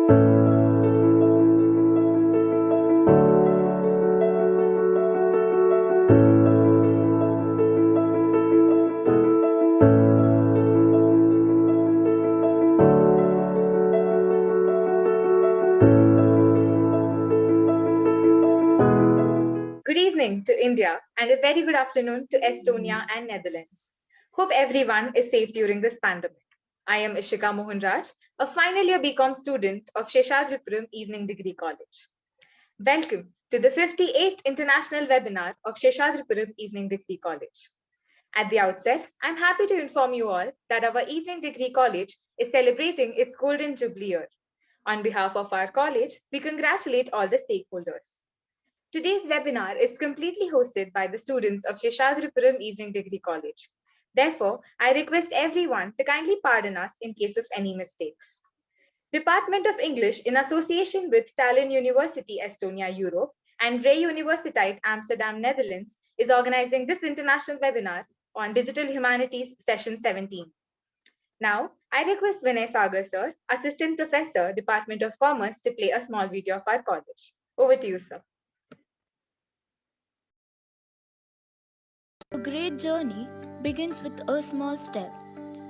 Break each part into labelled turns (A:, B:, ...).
A: Good evening to India and a very good afternoon to Estonia and Netherlands. Hope everyone is safe during this pandemic. I am Ishika Mohanraj, a final year BCom student of Seshadripuram Evening Degree College. Welcome to the 58th International Webinar of Seshadripuram Evening Degree College. At the outset, I'm happy to inform you all that our Evening Degree College is celebrating its Golden Jubilee year. On behalf of our college, we congratulate all the stakeholders. Today's webinar is completely hosted by the students of Seshadripuram Evening Degree College. Therefore, I request everyone to kindly pardon us in case of any mistakes. Department of English, in association with Tallinn University, Estonia, Europe, and Vrije Universiteit, Amsterdam, Netherlands, is organizing this international webinar on Digital Humanities Session 17. Now, I request Vinay Sagar sir, Assistant Professor, Department of Commerce, to play a small video of our college. Over to you, sir.
B: A great journey begins with a small step.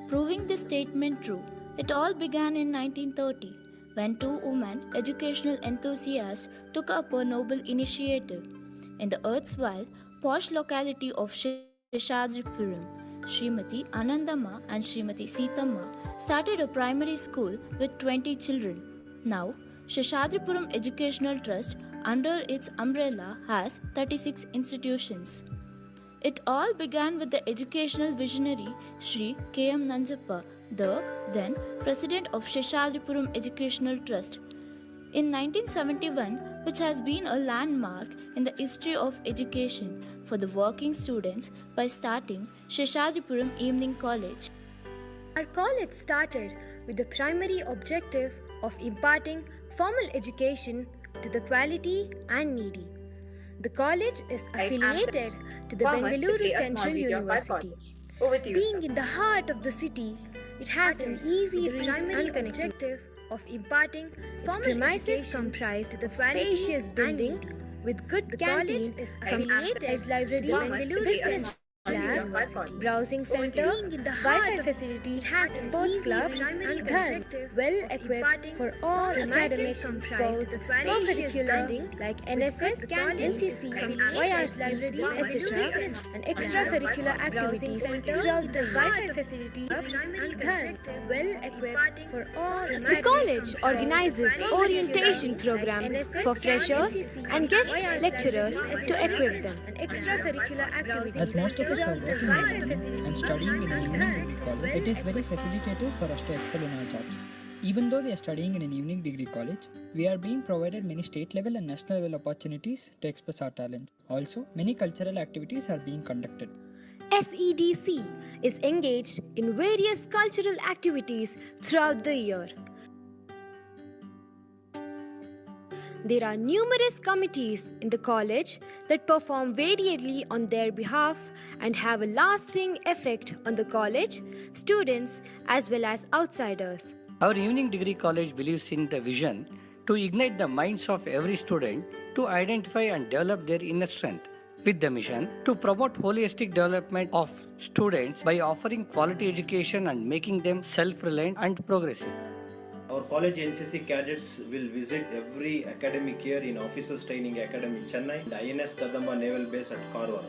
B: Proving this statement true, it all began in 1930 when two women, educational enthusiasts, took up a noble initiative. In the erstwhile posh locality of Seshadripuram, Srimati Anandamma and Srimati Seethamma started a primary school with 20 children. Now, Seshadripuram Educational Trust, under its umbrella, has 36 institutions. It all began with the educational visionary Sri K.M. Nanjappa, the then President of Seshadripuram Educational Trust. In 1971, which has been a landmark in the history of education for the working students by starting Seshadripuram Evening College.
C: Our college started with the primary objective of imparting formal education to the quality and needy. The college is affiliated to the Bengaluru Central University. Being in the heart of the city, it has an easy reach and connectivity of imparting formal premises comprise the spacious building with good canteen, affiliated as library, Bengaluru business lab, browsing center, Wi-Fi facility, it has sports club, thus well equipped for all academic sports, co-curricular like NSS, NCC, YRC, etc. and extracurricular activities throughout the Wi-Fi facility, thus well equipped for all. The college organizes orientation program for freshers and guest lecturers to equip them. Extracurricular activities.
D: As most of us are working in evening and studying in an evening degree college, it is very facilitative for us to excel in our jobs. Even though we are studying in an evening degree college, we are being provided many state level and national level opportunities to express our talents. Also, many cultural activities are being conducted.
C: SEDC is engaged in various cultural activities throughout the year. There are numerous committees in the college that perform variedly on their behalf and have a lasting effect on the college, students, as well as outsiders.
E: Our evening degree college believes in the vision to ignite the minds of every student to identify and develop their inner strength, with the mission to promote holistic development of students by offering quality education and making them self-reliant and progressive.
F: Our college NCC cadets will visit every academic year in Officers Training Academy Chennai and INS Kadamba Naval Base at Karwar.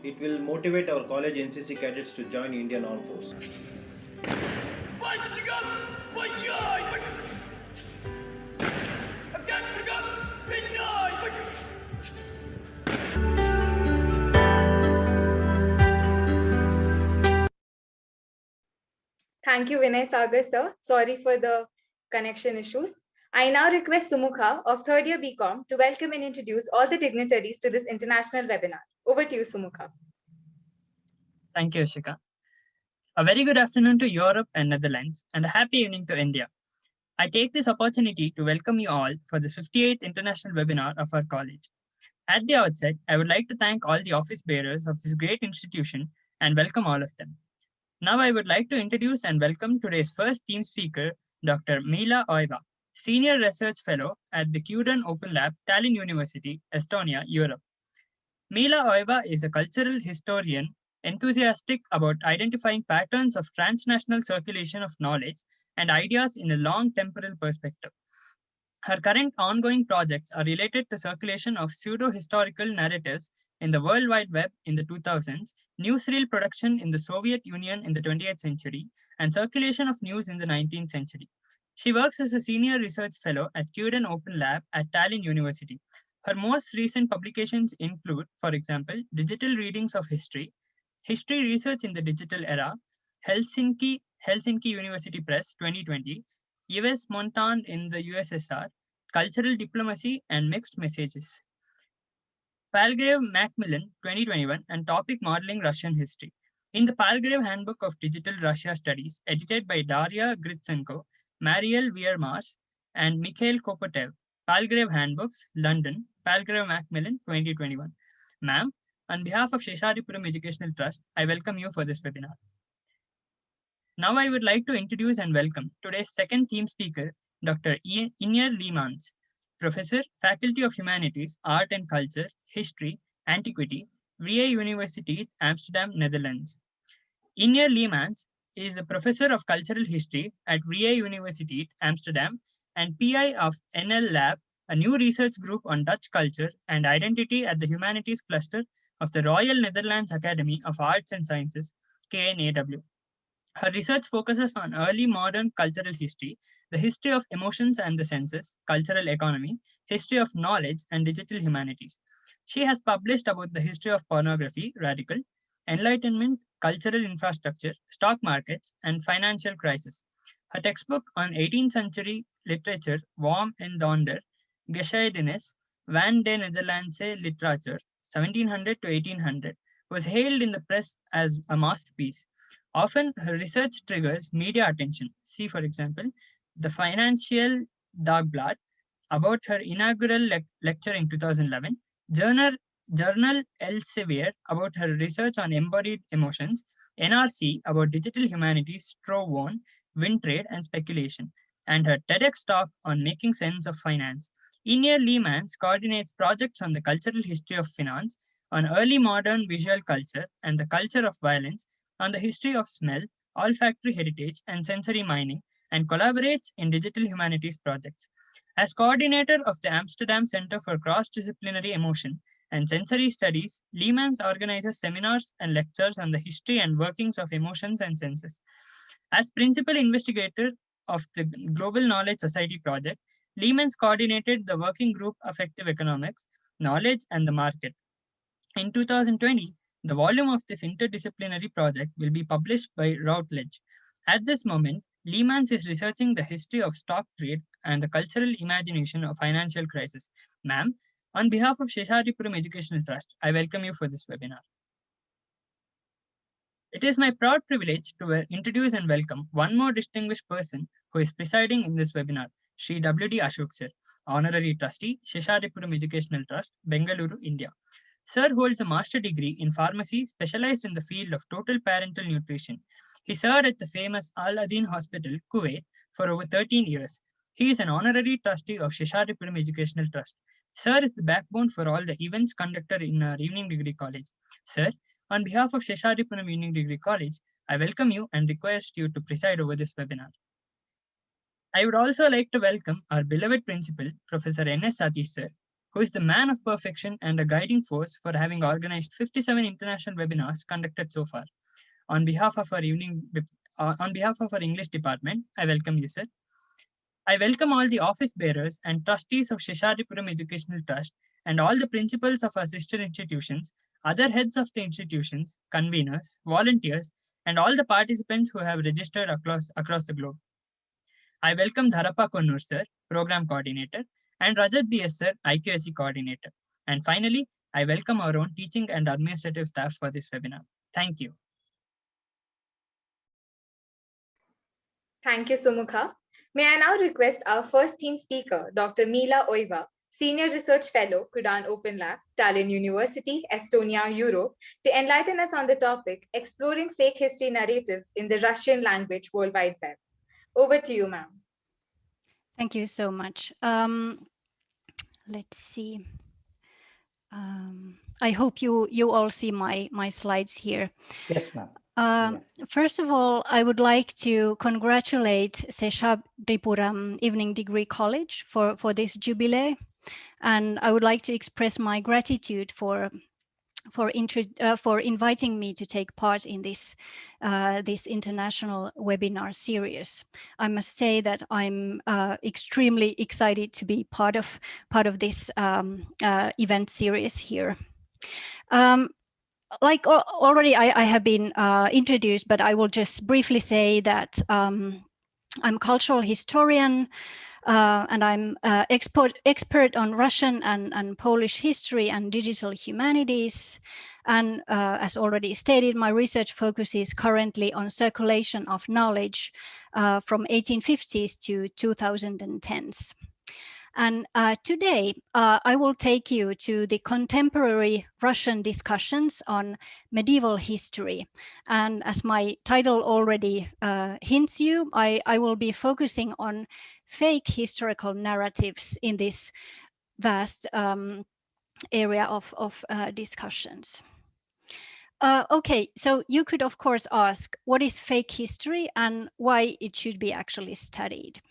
F: It will motivate our college NCC cadets to join Indian Armed Forces.
A: Thank you, Vinay Sagar sir. Sorry for the connection issues. I now request Sumukha of third year BCom to welcome and introduce all the dignitaries to this international webinar. Over to you, Sumukha.
G: Thank you, Ishika. A very good afternoon to Europe and Netherlands, and a happy evening to India. I take this opportunity to welcome you all for the 58th international webinar of our college. At the outset, I would like to thank all the office bearers of this great institution and welcome all of them. Now I would like to introduce and welcome today's first team speaker, Dr. Mila Oiva. Senior Research Fellow at the CUDAN Open Lab, Tallinn University, Estonia, Europe. Mila Oiva is a cultural historian enthusiastic about identifying patterns of transnational circulation of knowledge and ideas in a long temporal perspective. Her current ongoing projects are related to circulation of pseudo-historical narratives in the World Wide Web in the 2000s, newsreel production in the Soviet Union in the 20th century, and circulation of news in the 19th century. She works as a senior research fellow at CUDAN Open Lab at Tallinn University. Her most recent publications include, for example, Digital Readings of History, History Research in the Digital Era, Helsinki University Press 2020, US Montan in the USSR, Cultural Diplomacy and Mixed Messages. Palgrave Macmillan 2021 and Topic Modeling Russian History. In the Palgrave Handbook of Digital Russia Studies, edited by Daria Gritsenko, Mariel Weiermars, and Mikhail Kopotev, Palgrave Handbooks, London, Palgrave Macmillan 2021. Ma'am, on behalf of Seshadripuram Educational Trust, I welcome you for this webinar. Now I would like to introduce and welcome today's second theme speaker, Dr. Ianior Lehmanns, Professor, Faculty of Humanities, Art and Culture, History, Antiquity, Vrije Universiteit, Amsterdam, Netherlands. Ianior Lehmanns is a Professor of Cultural History at Vrije Universiteit, Amsterdam, and PI of NL Lab, a new research group on Dutch culture and identity at the Humanities Cluster of the Royal Netherlands Academy of Arts and Sciences, KNAW. Her research focuses on early modern cultural history, the history of emotions and the senses, cultural economy, history of knowledge, and digital humanities. She has published about the history of pornography, radical, enlightenment, cultural infrastructure, stock markets, and financial crisis. Her textbook on 18th century literature, Warm en Donder, Geschiedenis van de Nederlandse Literatuur, 1700 to 1800, was hailed in the press as a masterpiece. Often, her research triggers media attention. See, for example, the Financial Dagblad about her inaugural lecture in 2011, Journal Elsevier about her research on embodied emotions, NRC about digital humanities, Strove 1, wind trade and speculation, and her TEDx talk on making sense of finance. Ianior Lehmanns coordinates projects on the cultural history of finance, on early modern visual culture and the culture of violence, on the history of smell, olfactory heritage, and sensory mining, and collaborates in digital humanities projects. As coordinator of the Amsterdam Center for Cross-Disciplinary Emotion and Sensory Studies, Leemans organizes seminars and lectures on the history and workings of emotions and senses. As principal investigator of the Global Knowledge Society project, Leemans coordinated the working group Affective Economics, Knowledge, and the Market. In 2020, the volume of this interdisciplinary project will be published by Routledge. At this moment, Leemans is researching the history of stock trade and the cultural imagination of financial crisis. Ma'am, on behalf of Seshadripuram Educational Trust, I welcome you for this webinar. It is my proud privilege to introduce and welcome one more distinguished person who is presiding in this webinar, Shri W.D. Ashok Sir, Honorary Trustee, Seshadripuram Educational Trust, Bengaluru, India. Sir holds a master's degree in pharmacy specialized in the field of total parental nutrition. He served at the famous Al-Adin Hospital, Kuwait, for over 13 years. He is an honorary trustee of Seshadripuram Educational Trust. Sir is the backbone for all the events conducted in our evening degree college. Sir, on behalf of Seshadripuram Evening Degree College, I welcome you and request you to preside over this webinar. I would also like to welcome our beloved principal, Professor N.S. Satish Sir, who is the man of perfection and a guiding force for having organized 57 international webinars conducted so far. On behalf of our English department, I welcome you, sir. I welcome all the office bearers and trustees of Seshadripuram Educational Trust and all the principals of our sister institutions, other heads of the institutions, conveners, volunteers, and all the participants who have registered across the globe. I welcome Dharappa Konnur sir, Program Coordinator, and Rajat B.S. sir, IQSC Coordinator. And finally, I welcome our own teaching and administrative staff for this webinar. Thank you.
A: Thank you, Sumukha. May I now request our first theme speaker, Dr. Mila Oiva, Senior Research Fellow, CUDAN Open Lab, Tallinn University, Estonia, Europe, to enlighten us on the topic, Exploring Fake History Narratives in the Russian Language World Wide Web. Over to you, ma'am.
H: Thank you so much. Let's see. I hope you all see my slides here.
I: Yes, ma'am.
H: First of all, I would like to congratulate Seshadripuram Evening Degree College for this jubilee, and I would like to express my gratitude for inviting me to take part in this international webinar series. I must say that I'm extremely excited to be part of this event series here. Like already I have been introduced, but I will just briefly say that I'm a cultural historian, and I'm expert on Russian and Polish history and digital humanities. And as already stated, my research focuses currently on circulation of knowledge from 1850s to 2010s. And today, I will take you to the contemporary Russian discussions on medieval history. And as my title already hints you, I will be focusing on fake historical narratives in this vast area of discussions. Okay, so you could of course ask, what is fake history and why it should be actually studied?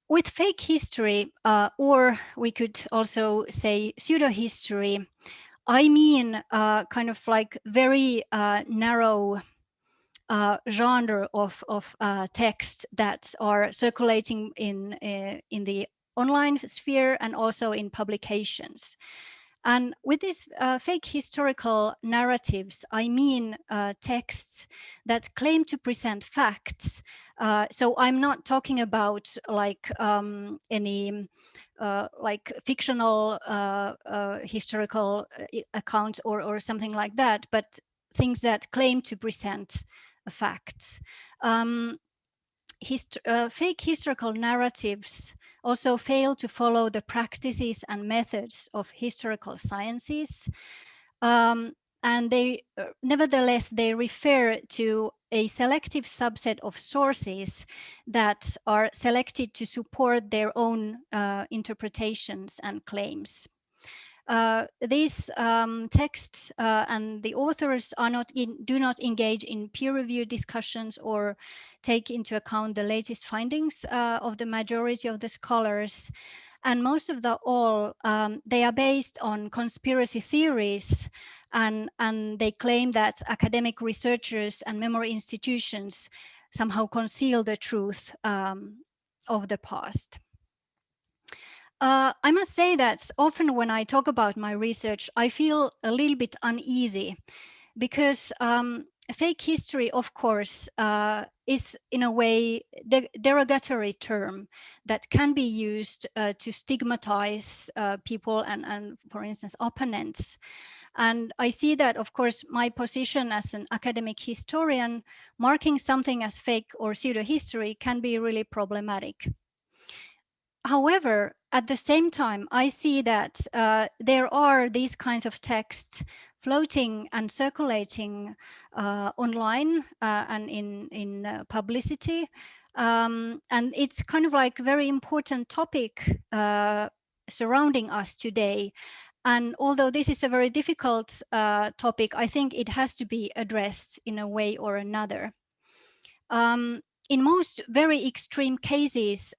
H: With fake history, or we could also say pseudo-history, I mean kind of like very narrow genre of texts that are circulating in the online sphere and also in publications. And with these fake historical narratives, I mean texts that claim to present facts. So I'm not talking about like any like fictional historical accounts or something like that, but things that claim to present facts. Fake historical narratives also fail to follow the practices and methods of historical sciences. And they, nevertheless, they refer to a selective subset of sources that are selected to support their own interpretations and claims. These texts and the authors are do not engage in peer-reviewed discussions or take into account the latest findings of the majority of the scholars. And most of all, they are based on conspiracy theories, and they claim that academic researchers and memory institutions somehow conceal the truth of the past. I must say that often when I talk about my research, I feel a little bit uneasy because fake history, of course, is in a way derogatory term that can be used to stigmatize people and, for instance, opponents. And I see that, of course, my position as an academic historian, marking something as fake or pseudo-history can be really problematic. However, at the same time, I see that there are these kinds of texts floating and circulating online and in publicity. And it's kind of like a very important topic surrounding us today. And although this is a very difficult topic, I think it has to be addressed in a way or another. In most very extreme cases,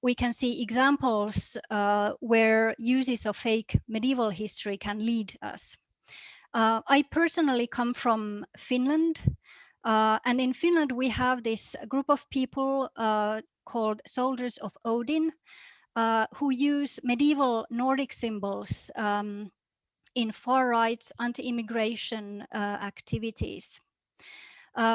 H: we can see examples where uses of fake medieval history can lead us. I personally come from Finland, and in Finland we have this group of people called Soldiers of Odin, who use medieval Nordic symbols in far-right anti-immigration activities.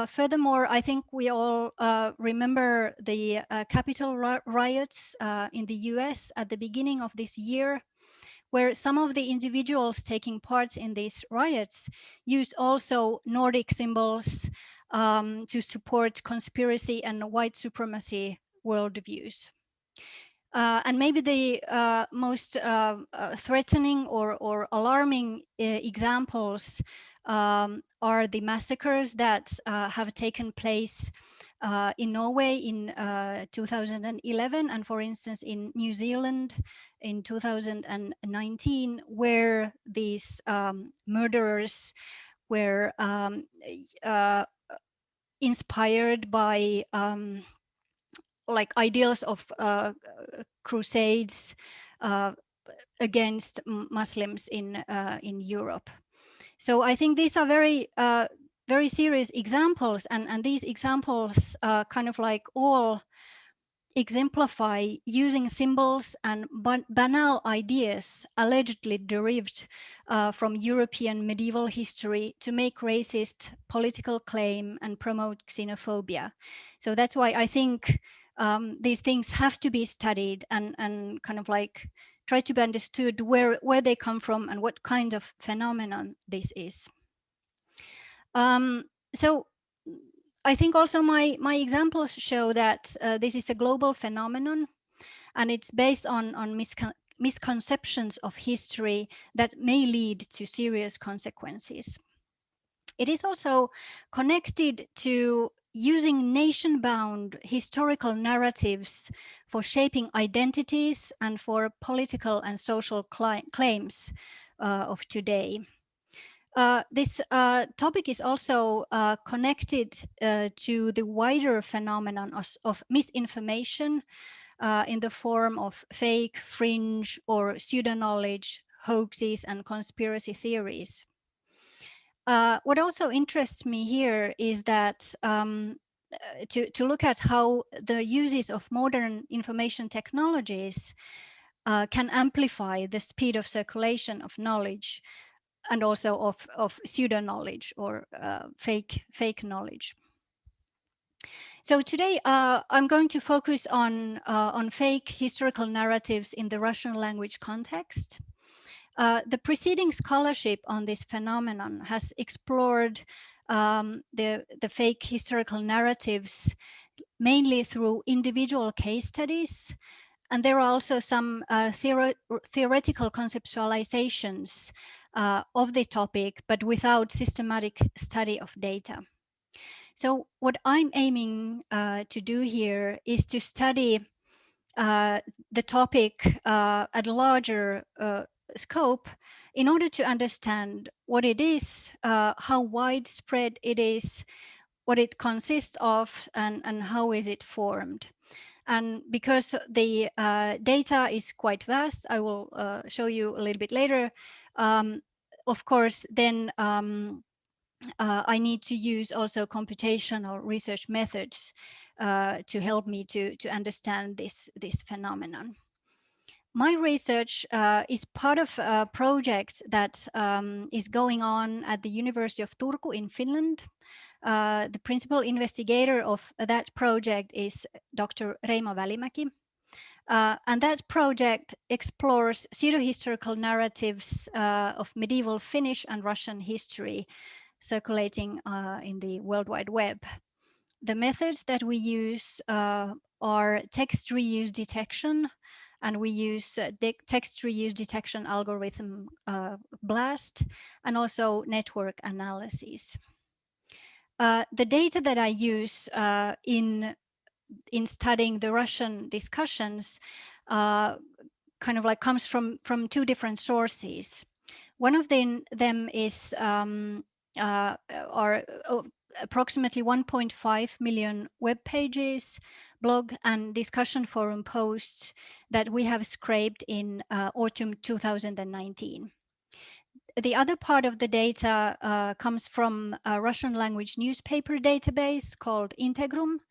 H: Furthermore, I think we all remember the Capitol riots in the US at the beginning of this year, where some of the individuals taking part in these riots used also Nordic symbols to support conspiracy and white supremacy worldviews. And maybe the most threatening or alarming examples are the massacres that have taken place in Norway in 2011, and for instance in New Zealand in 2019, where these murderers were inspired by like ideals of crusades against Muslims in Europe. So I think these are very serious examples, and these examples kind of like all exemplify using symbols and banal ideas allegedly derived from European medieval history to make racist political claim and promote xenophobia. So that's why I think these things have to be studied and kind of like try to be understood where they come from and what kind of phenomenon this is. So I think also my examples show that this is a global phenomenon, and it's based on misconceptions of history that may lead to serious consequences. It is also connected to using nation-bound historical narratives for shaping identities and for political and social claims of today. This topic is also connected to the wider phenomenon of misinformation in the form of fake, fringe, or pseudo-knowledge, hoaxes, and conspiracy theories. What also interests me here is that to look at how the uses of modern information technologies can amplify the speed of circulation of knowledge, and also of pseudo knowledge or fake knowledge. So today I'm going to focus on fake historical narratives in the Russian language context. The preceding scholarship on this phenomenon has explored the fake historical narratives mainly through individual case studies. And there are also some theoretical conceptualizations of the topic, but without systematic study of data. So what I'm aiming to do here is to study the topic at a larger scope in order to understand what it is, how widespread it is, what it consists of, and how is it formed. And because the data is quite vast, I will show you a little bit later. Of course, then I need to use also computational research methods to help me to understand this phenomenon. My research is part of a project that is going on at the University of Turku in Finland. The principal investigator of that project is Dr. Reima Välimäki. And that project explores pseudo-historical narratives of medieval Finnish and Russian history circulating in the World Wide Web. The methods that we use are text reuse detection, and we use text reuse detection algorithm BLAST, and also network analysis. The data that I use in studying the Russian discussions kind of like comes from two different sources. One of them is approximately 1.5 million web pages, blog and discussion forum posts that we have scraped in autumn 2019. The other part of the data comes from a Russian language newspaper database called Integrum.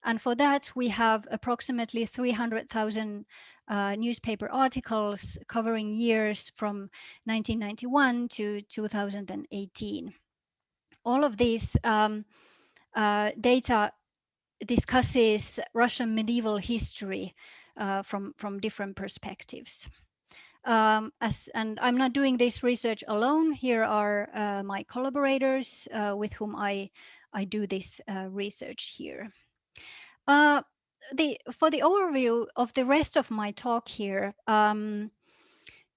H: And for that, we have approximately 300,000 newspaper articles covering years from 1991 to 2018. All of these data discusses Russian medieval history from different perspectives. And I'm not doing this research alone. Here are my collaborators with whom I do this research here. For the overview of the rest of my talk here,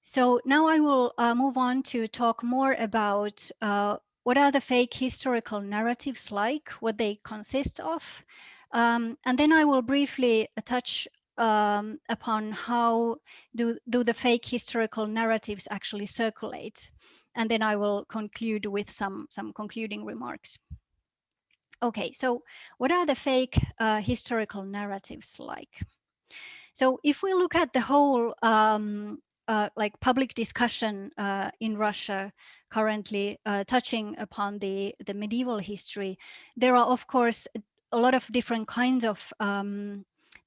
H: so now I will move on to talk more about what are the fake historical narratives like, what they consist of, and then I will briefly touch upon how do the fake historical narratives actually circulate, and then I will conclude with some concluding remarks. Okay, so what are the fake historical narratives like? So if we look at the whole like public discussion in Russia currently touching upon the medieval history, there are of course a lot of different kinds of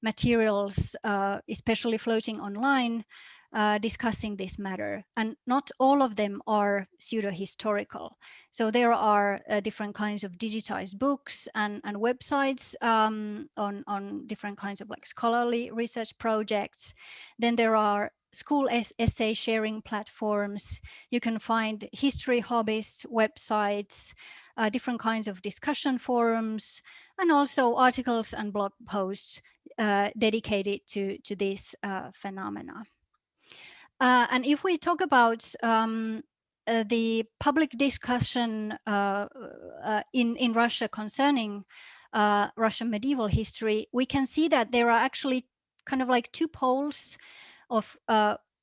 H: materials, especially floating online, discussing this matter, and not all of them are pseudo-historical. So there are different kinds of digitized books and websites on different kinds of like scholarly research projects. Then there are school essay sharing platforms. You can find history hobbyists websites, different kinds of discussion forums, and also articles and blog posts dedicated to this phenomena. And if we talk about the public discussion in Russia concerning Russian medieval history, we can see that there are actually kind of like two poles of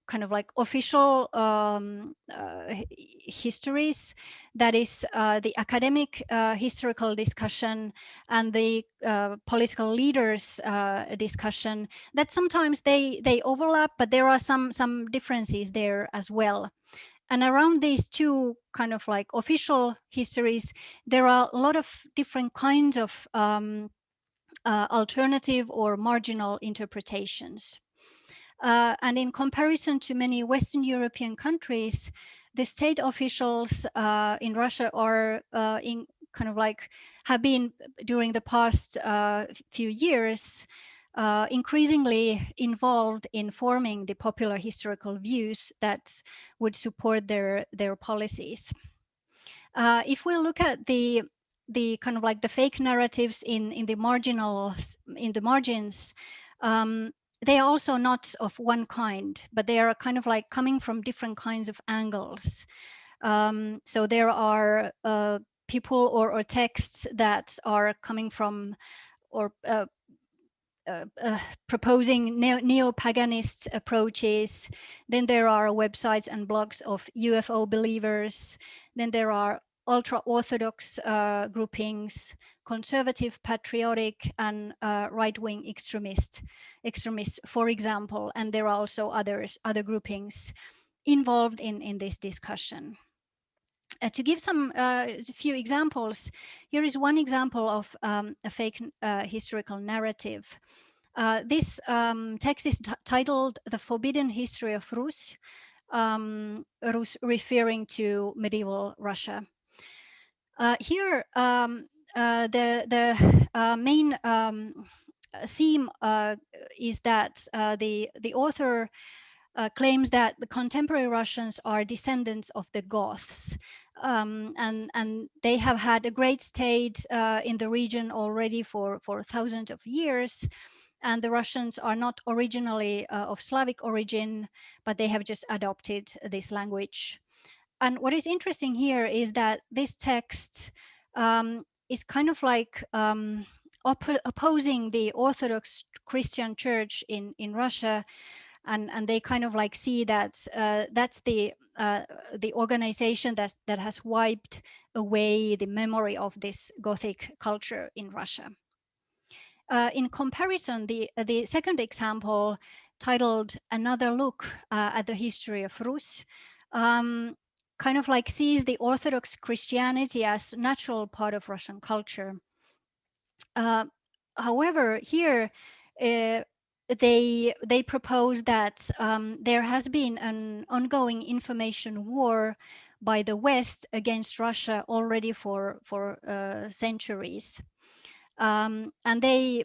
H: kind of like official histories, that is the academic historical discussion and the political leaders discussion, that sometimes they overlap, but there are some differences there as well. And around these two kind of like official histories, there are a lot of different kinds of alternative or marginal interpretations. And in comparison to many Western European countries, the state officials in Russia are in kind of like have been during the past few years increasingly involved in forming the popular historical views that would support their policies. If we look at the kind of like the fake narratives in the margins, they are also not of one kind, but they are kind of like coming from different kinds of angles. So there are people or texts that are coming from or proposing neo-paganist approaches. Then there are websites and blogs of UFO believers. Then there are ultra-Orthodox groupings, conservative, patriotic, and right-wing extremists, for example. And there are also other groupings involved in this discussion. To give some few examples, here is one example of a fake historical narrative. This text is titled "The Forbidden History of Ruse," Rus referring to medieval Russia. Here, the main theme is that the author claims that the contemporary Russians are descendants of the Goths, and they have had a great state in the region already for thousands of years. And the Russians are not originally of Slavic origin, but they have just adopted this language. And what is interesting here is that this text is kind of like opposing the Orthodox Christian Church in Russia, and they kind of like see that that's the organization that has wiped away the memory of this Gothic culture in Russia. In comparison, the second example, titled "Another Look at the History of Rus," kind of like sees the Orthodox Christianity as natural part of Russian culture. However, here they propose that there has been an ongoing information war by the West against Russia already for centuries. And they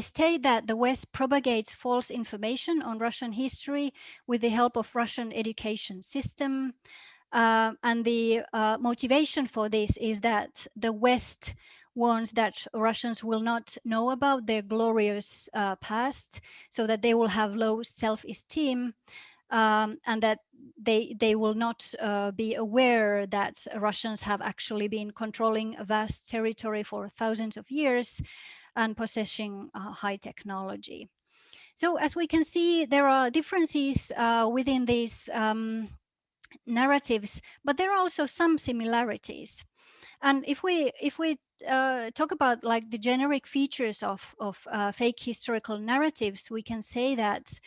H: state that the West propagates false information on Russian history with the help of Russian education system. And the motivation for this is that the West wants that Russians will not know about their glorious past, so that they will have low self-esteem. and that they will not be aware that Russians have actually been controlling a vast territory for thousands of years and possessing high technology. So as we can see, there are differences within these narratives, but there are also some similarities. And if we talk about like the generic features of fake historical narratives, we can say that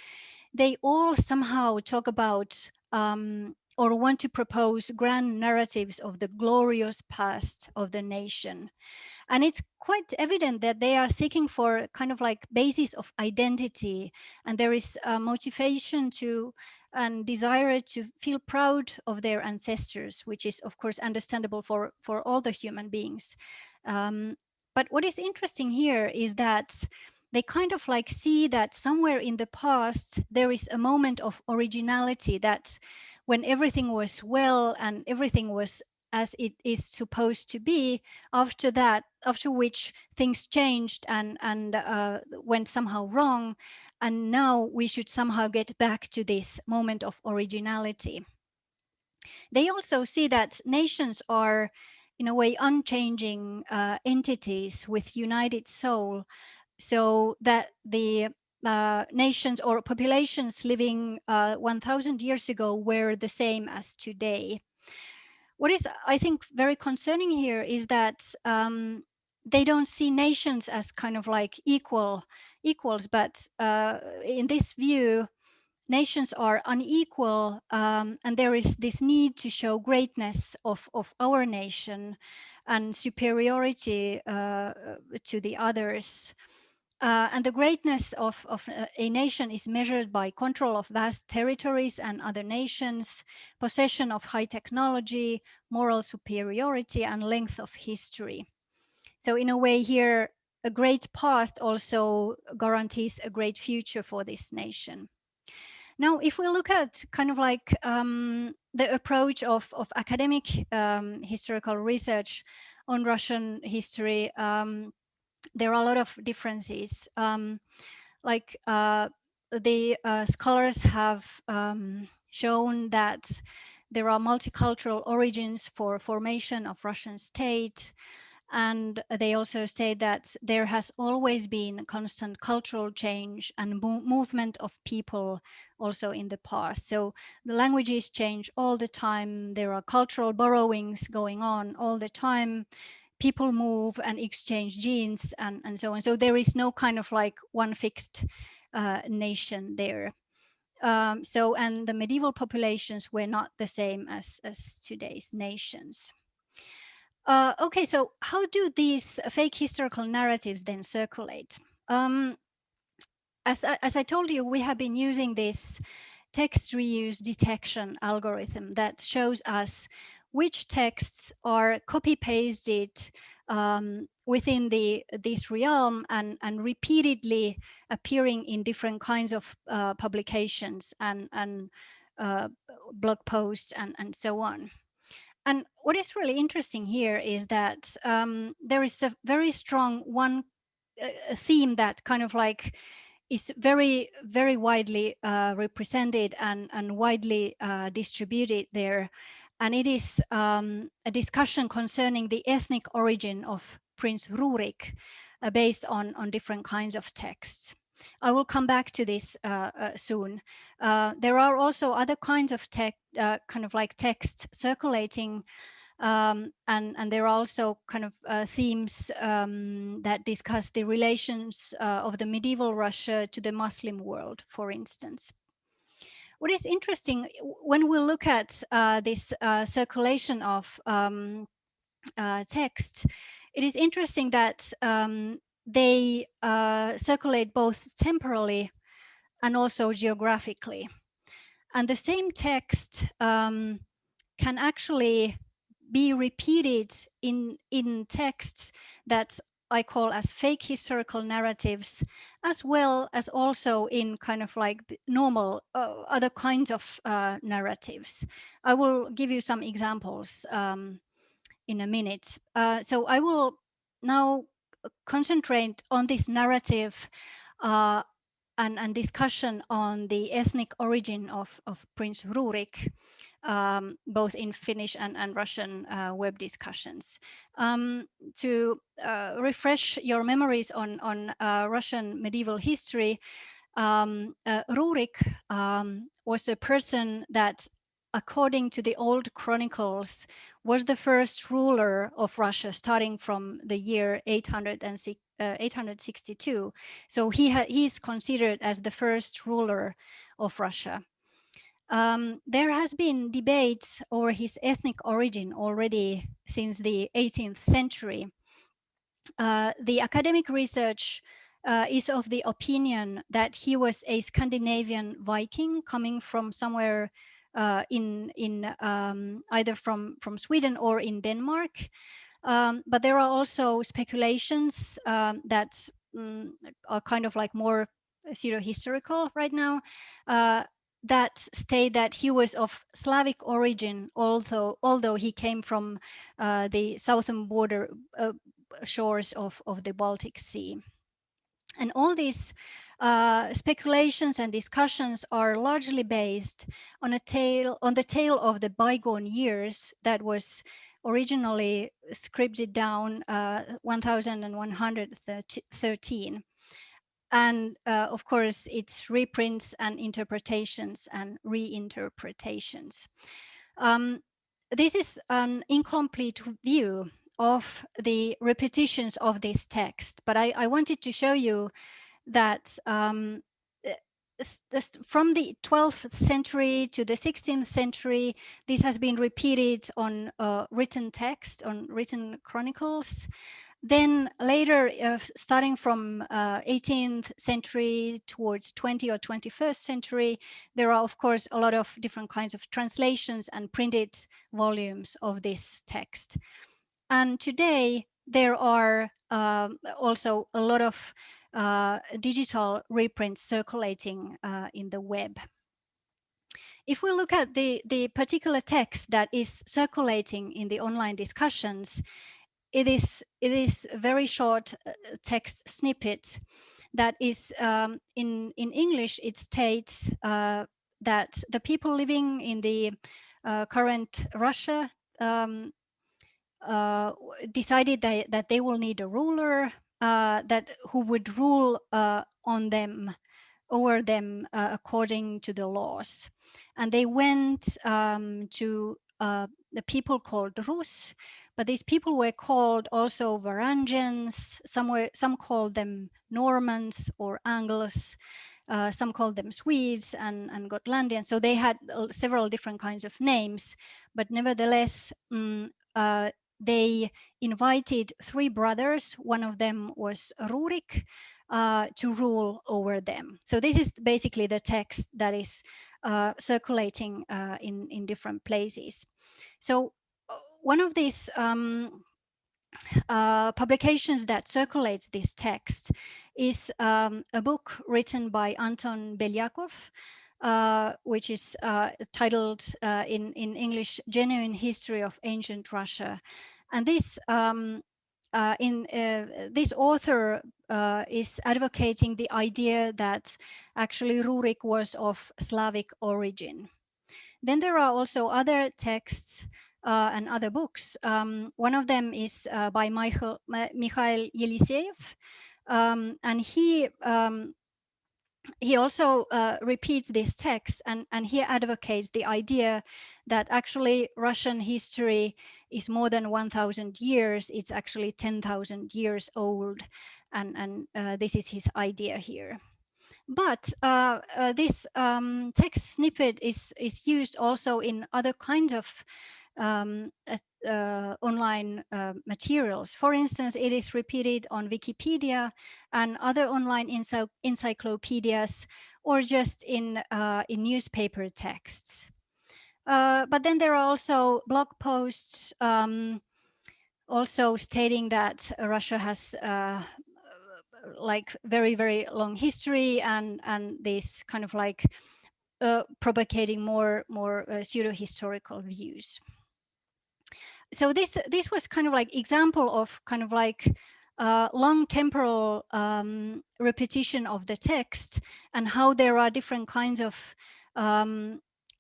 H: they all somehow talk about or want to propose grand narratives of the glorious past of the nation. And it's quite evident that they are seeking for kind of like basis of identity, and there is a motivation to and desire to feel proud of their ancestors, which is of course understandable for all the human beings. But what is interesting here is that they kind of like see that somewhere in the past there is a moment of originality, that when everything was well and everything was as it is supposed to be, after which things changed and went somehow wrong, and now we should somehow get back to this moment of originality. They also see that nations are in a way unchanging entities with united soul, so that the nations or populations living 1000 years ago were the same as today. What is, I think, very concerning here is that they don't see nations as kind of like equals, but in this view, nations are unequal, and there is this need to show greatness of our nation and superiority to the others. And the greatness of a nation is measured by control of vast territories and other nations, possession of high technology, moral superiority, and length of history. So in a way here, a great past also guarantees a great future for this nation. Now, if we look at kind of like the approach of academic historical research on Russian history, there are a lot of differences. Like the scholars have shown that there are multicultural origins for formation of Russian state. And they also state that there has always been constant cultural change and movement of people also in the past. So the languages change all the time. There are cultural borrowings going on all the time. People move and exchange genes and so on. So there is no kind of like one fixed nation there. And the medieval populations were not the same as today's nations. Okay, so how do these fake historical narratives then circulate? As I told you, we have been using this text reuse detection algorithm that shows us which texts are copy-pasted within this realm and repeatedly appearing in different kinds of publications and blog posts and so on. And what is really interesting here is that there is a very strong one theme that kind of like is very, very widely represented and widely distributed there. And it is a discussion concerning the ethnic origin of Prince Rurik based on different kinds of texts. I will come back to this soon. There are also other kinds of kind of like texts circulating, and there are also kind of themes that discuss the relations of the medieval Russia to the Muslim world, for instance. What is interesting when we look at this circulation of text, it is interesting that they circulate both temporally and also geographically. And the same text can actually be repeated in texts that I call as fake historical narratives, as well as also in kind of like the normal other kinds of narratives. I will give you some examples in a minute. So I will now concentrate on this narrative and discussion on the ethnic origin of Prince Rurik, both in Finnish and Russian web discussions. To refresh your memories on Russian medieval history, Rurik was a person that, according to the old chronicles, was the first ruler of Russia starting from the year 862. So he is considered as the first ruler of Russia. There has been debates over his ethnic origin already since the 18th century. The academic research is of the opinion that he was a Scandinavian Viking coming from somewhere in either from Sweden or in Denmark. But there are also speculations that are kind of like more pseudo-historical right now, that state that he was of Slavic origin, although he came from the southern border shores of the Baltic Sea. And all these speculations and discussions are largely based on the tale of the bygone years that was originally scripted down 1113. And of course, its reprints and interpretations and reinterpretations. This is an incomplete view of the repetitions of this text, but I wanted to show you that from the 12th century to the 16th century, this has been repeated on written text, on written chronicles. Then later, starting from 18th century towards 20th or 21st century, there are, of course, a lot of different kinds of translations and printed volumes of this text. And today, there are also a lot of digital reprints circulating in the web. If we look at the particular text that is circulating in the online discussions, it is a very short text snippet that is in English. It states that the people living in the current Russia decided that they will need a ruler who would rule over them according to the laws. And they went to the people called Ruse, but these people were called also Varangians. Some called them Normans or Angles. Some called them Swedes and Gotlandians. So they had several different kinds of names, but nevertheless, they invited three brothers. One of them was Rurik, to rule over them. So this is basically the text that is circulating in different places. So one of these publications that circulates this text is a book written by Anton Belyakov, which is titled in English, Genuine History of Ancient Russia. And this this author is advocating the idea that actually Rurik was of Slavic origin. Then there are also other texts and other books. One of them is by Mikhail Yeliseyev, and he also repeats this text, and he advocates the idea that actually Russian history is more than 1,000 years. It's actually 10,000 years old, and this is his idea here. But this text snippet is used also in other kinds of online materials. For instance, it is repeated on Wikipedia and other online encyclopedias, or just in newspaper texts. But then there are also blog posts also stating that Russia has like very, very long history, and this kind of like propagating more pseudo-historical views. So this was kind of like example of kind of like long temporal repetition of the text, and how there are different kinds of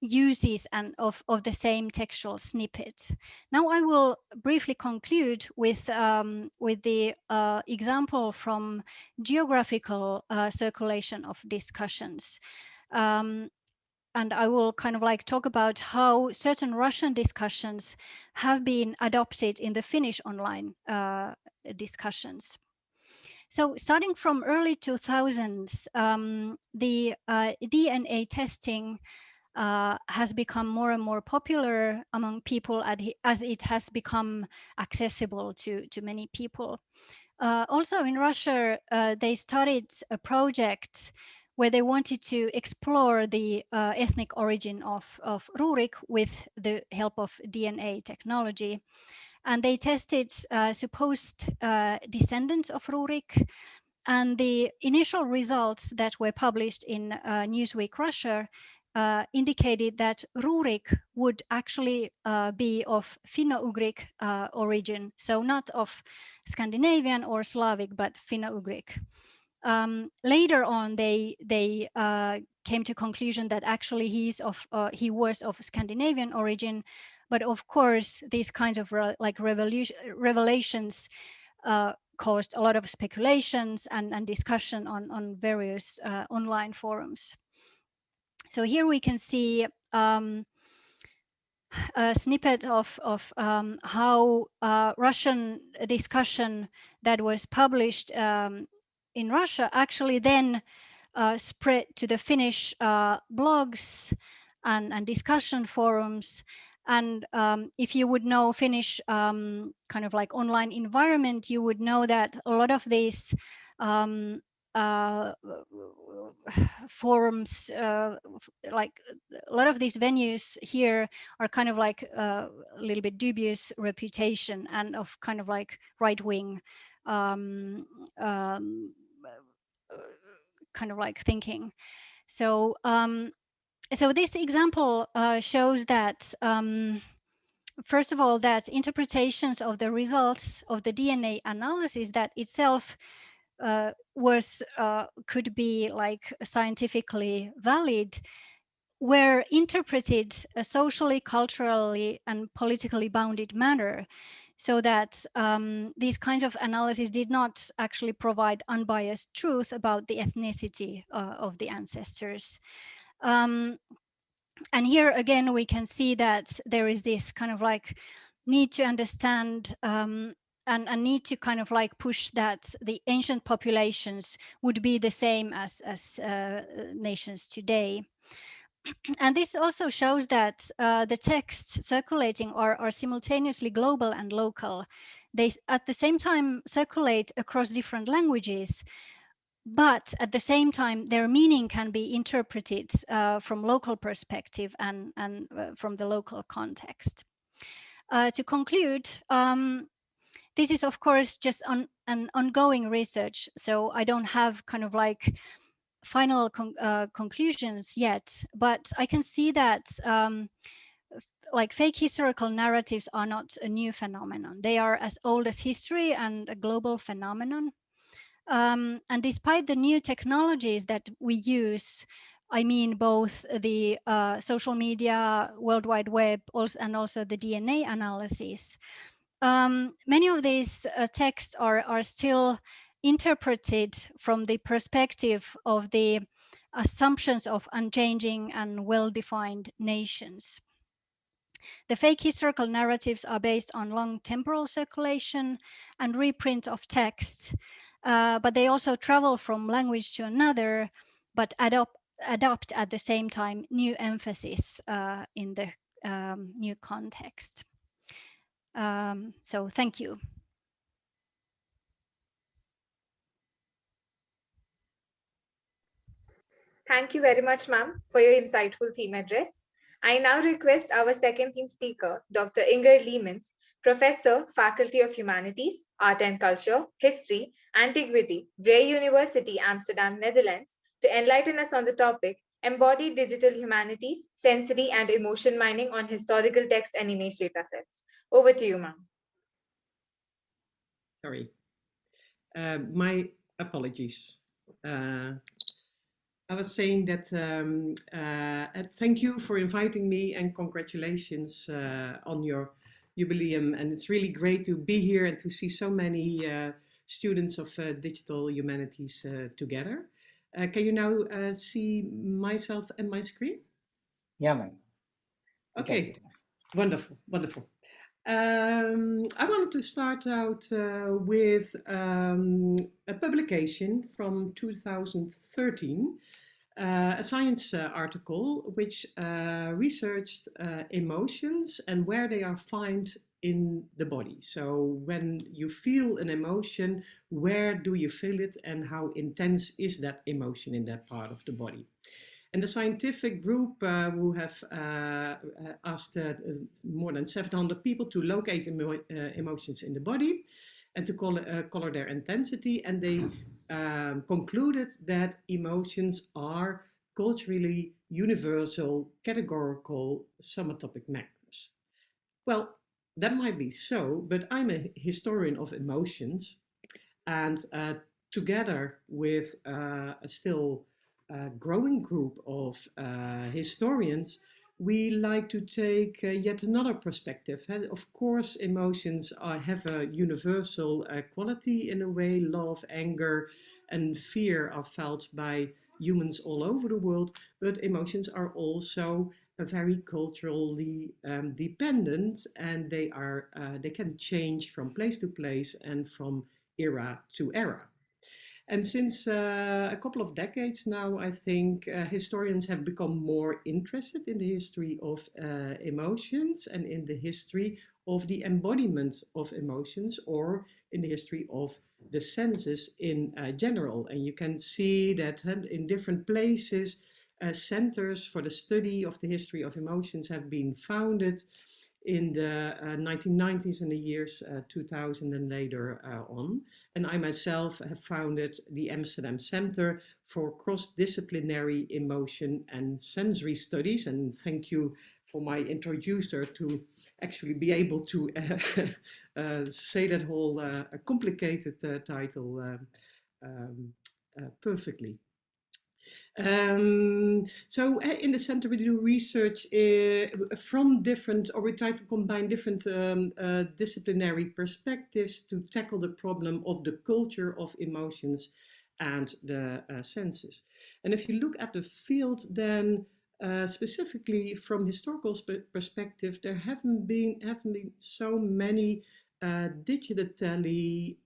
H: uses and of the same textual snippet. Now I will briefly conclude with the example from geographical circulation of discussions. And I will kind of like talk about how certain Russian discussions have been adopted in the Finnish online discussions. So starting from early 2000s, the DNA testing has become more and more popular among people as it has become accessible to many people. Also in Russia, they started a project where they wanted to explore the ethnic origin of Rurik with the help of DNA technology. And they tested supposed descendants of Rurik. And the initial results that were published in Newsweek Russia indicated that Rurik would actually be of Finno-Ugric origin, so not of Scandinavian or Slavic, but Finno-Ugric. Later on, they came to conclusion that actually he was of Scandinavian origin, but of course these kinds of revelations caused a lot of speculations and discussion on various online forums. So here we can see a snippet of how Russian discussion that was published in Russia actually then spread to the Finnish blogs and discussion forums. And if you would know Finnish kind of like online environment, you would know that a lot of these forums, like a lot of these venues here are kind of like a little bit dubious reputation and of kind of like right-wing kind of like thinking. So so this example shows that first of all, that interpretations of the results of the DNA analysis that itself could be like scientifically valid were interpreted socially, culturally, and politically bounded manner, so that these kinds of analyses did not actually provide unbiased truth about the ethnicity of the ancestors. And here again, we can see that there is this kind of like need to understand and need to kind of like push that the ancient populations would be the same as nations today. And this also shows that the texts circulating are simultaneously global and local. They at the same time circulate across different languages, but at the same time, their meaning can be interpreted from local perspective and from the local context. To conclude, this is of course just an ongoing research, so I don't have kind of like final conclusions yet, but I can see that like fake historical narratives are not a new phenomenon. They are as old as history and a global phenomenon. And despite the new technologies that we use, I mean both the social media, World Wide Web, and also the DNA analysis, many of these texts are still interpreted from the perspective of the assumptions of unchanging and well-defined nations. The fake historical narratives are based on long temporal circulation and reprint of texts, but they also travel from language to another, but adopt at the same time new emphasis in the new context. So thank you.
A: Thank you very much, ma'am, for your insightful theme address. I now request our second theme speaker, Dr. Inger Leemans, Professor, Faculty of Humanities, Art and Culture, History, Antiquity, Vrije University, Amsterdam, Netherlands, to enlighten us on the topic, Embodied Digital Humanities, Sensory and Emotion Mining on Historical Text and Image Datasets. Over to you, ma'am.
I: Sorry. My apologies. I was saying that thank you for inviting me and congratulations on your jubileum. And it's really great to be here and to see so many students of digital humanities together. Can you now see myself and my screen?
J: Yeah, ma'am.
I: Okay, wonderful, wonderful. I wanted to start out with a publication from 2013, a science article which researched emotions and where they are found in the body. So when you feel an emotion, where do you feel it and how intense is that emotion in that part of the body? And the scientific group who have asked more than 700 people to locate emotions in the body and to color their intensity. And they concluded that emotions are culturally universal, categorical, somatopic matters. Well, that might be so, but I'm a historian of emotions. And together with a still growing group of historians, we like to take yet another perspective. Of course, emotions have a universal quality in a way. Love, anger, and fear are felt by humans all over the world, but emotions are also very culturally dependent, and they can change from place to place and from era to era. And since a couple of decades now, I think historians have become more interested in the history of emotions and in the history of the embodiment of emotions, or in the history of the senses in general. And you can see that in different places, centers for the study of the history of emotions have been founded in the 1990s and the years 2000 and later on. And I myself have founded the Amsterdam Center for Cross-Disciplinary Emotion and Sensory Studies. And thank you for my introducer to actually be able to say that whole complicated title perfectly. So in the center we do research from different, or we try to combine different disciplinary perspectives to tackle the problem of the culture of emotions and the senses. And if you look at the field, then specifically from historical perspective, there haven't been so many digitally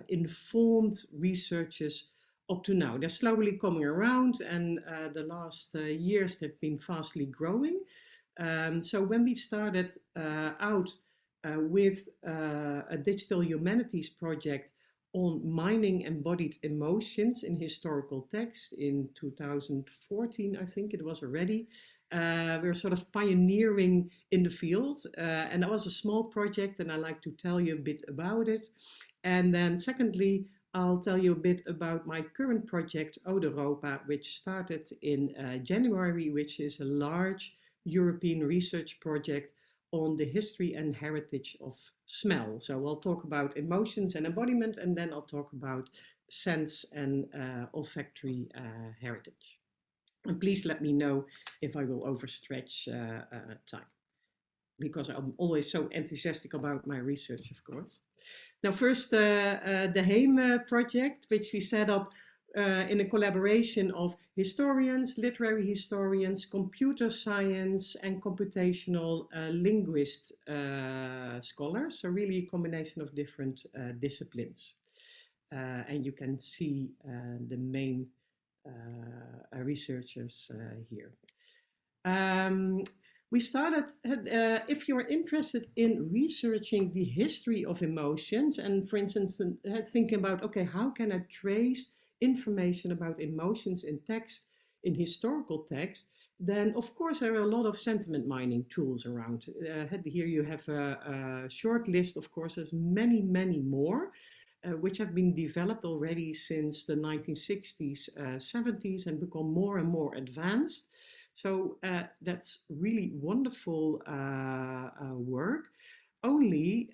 I: informed researchers up to now. They're slowly coming around, and the last years they've been fastly growing. So when we started out with a digital humanities project on mining embodied emotions in historical text in 2014, I think it was already. We're sort of pioneering in the field, and that was a small project, and I'd like to tell you a bit about it. And then secondly, I'll tell you a bit about my current project, Odoropa, which started in January, which is a large European research project on the history and heritage of smell. So I'll talk about emotions and embodiment, and then I'll talk about sense and olfactory heritage. And please let me know if I will overstretch time, because I'm always so enthusiastic about my research, of course. Now, first, the Hema Project, which we set up in a collaboration of historians, literary historians, computer science, and computational linguist scholars. So really a combination of different disciplines. And you can see the main researchers here. We started, if you're interested in researching the history of emotions, and for instance, thinking about, okay, how can I trace information about emotions in text, in historical text, then of course there are a lot of sentiment mining tools around. Here you have a short list, of course, there's many, many more, which have been developed already since the 1960s, 70s, and become more and more advanced. So that's really wonderful work. only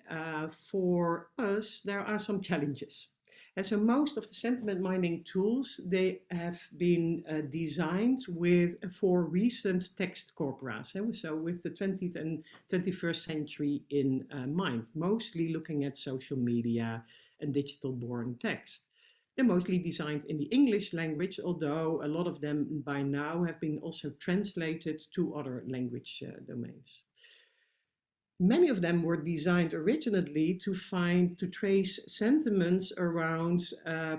I: for us, there are some challenges. And so most of the sentiment mining tools, they have been designed for recent text corpora, so with the 20th and 21st century in mind, mostly looking at social media and digital-born text. They're mostly designed in the English language, although a lot of them by now have been also translated to other language domains. Many of them were designed originally to trace sentiments around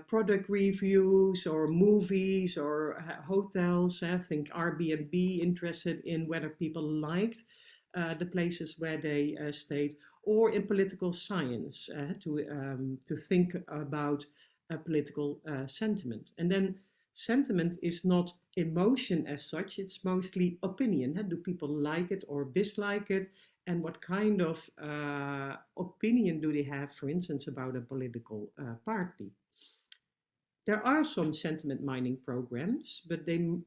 I: product reviews or movies or hotels. I think Airbnb, interested in whether people liked the places where they stayed, or in political science to think about political sentiment. And then sentiment is not emotion as such, it's mostly opinion. Do people like it or dislike it? And what kind of opinion do they have, for instance, about a political party? There are some sentiment mining programs,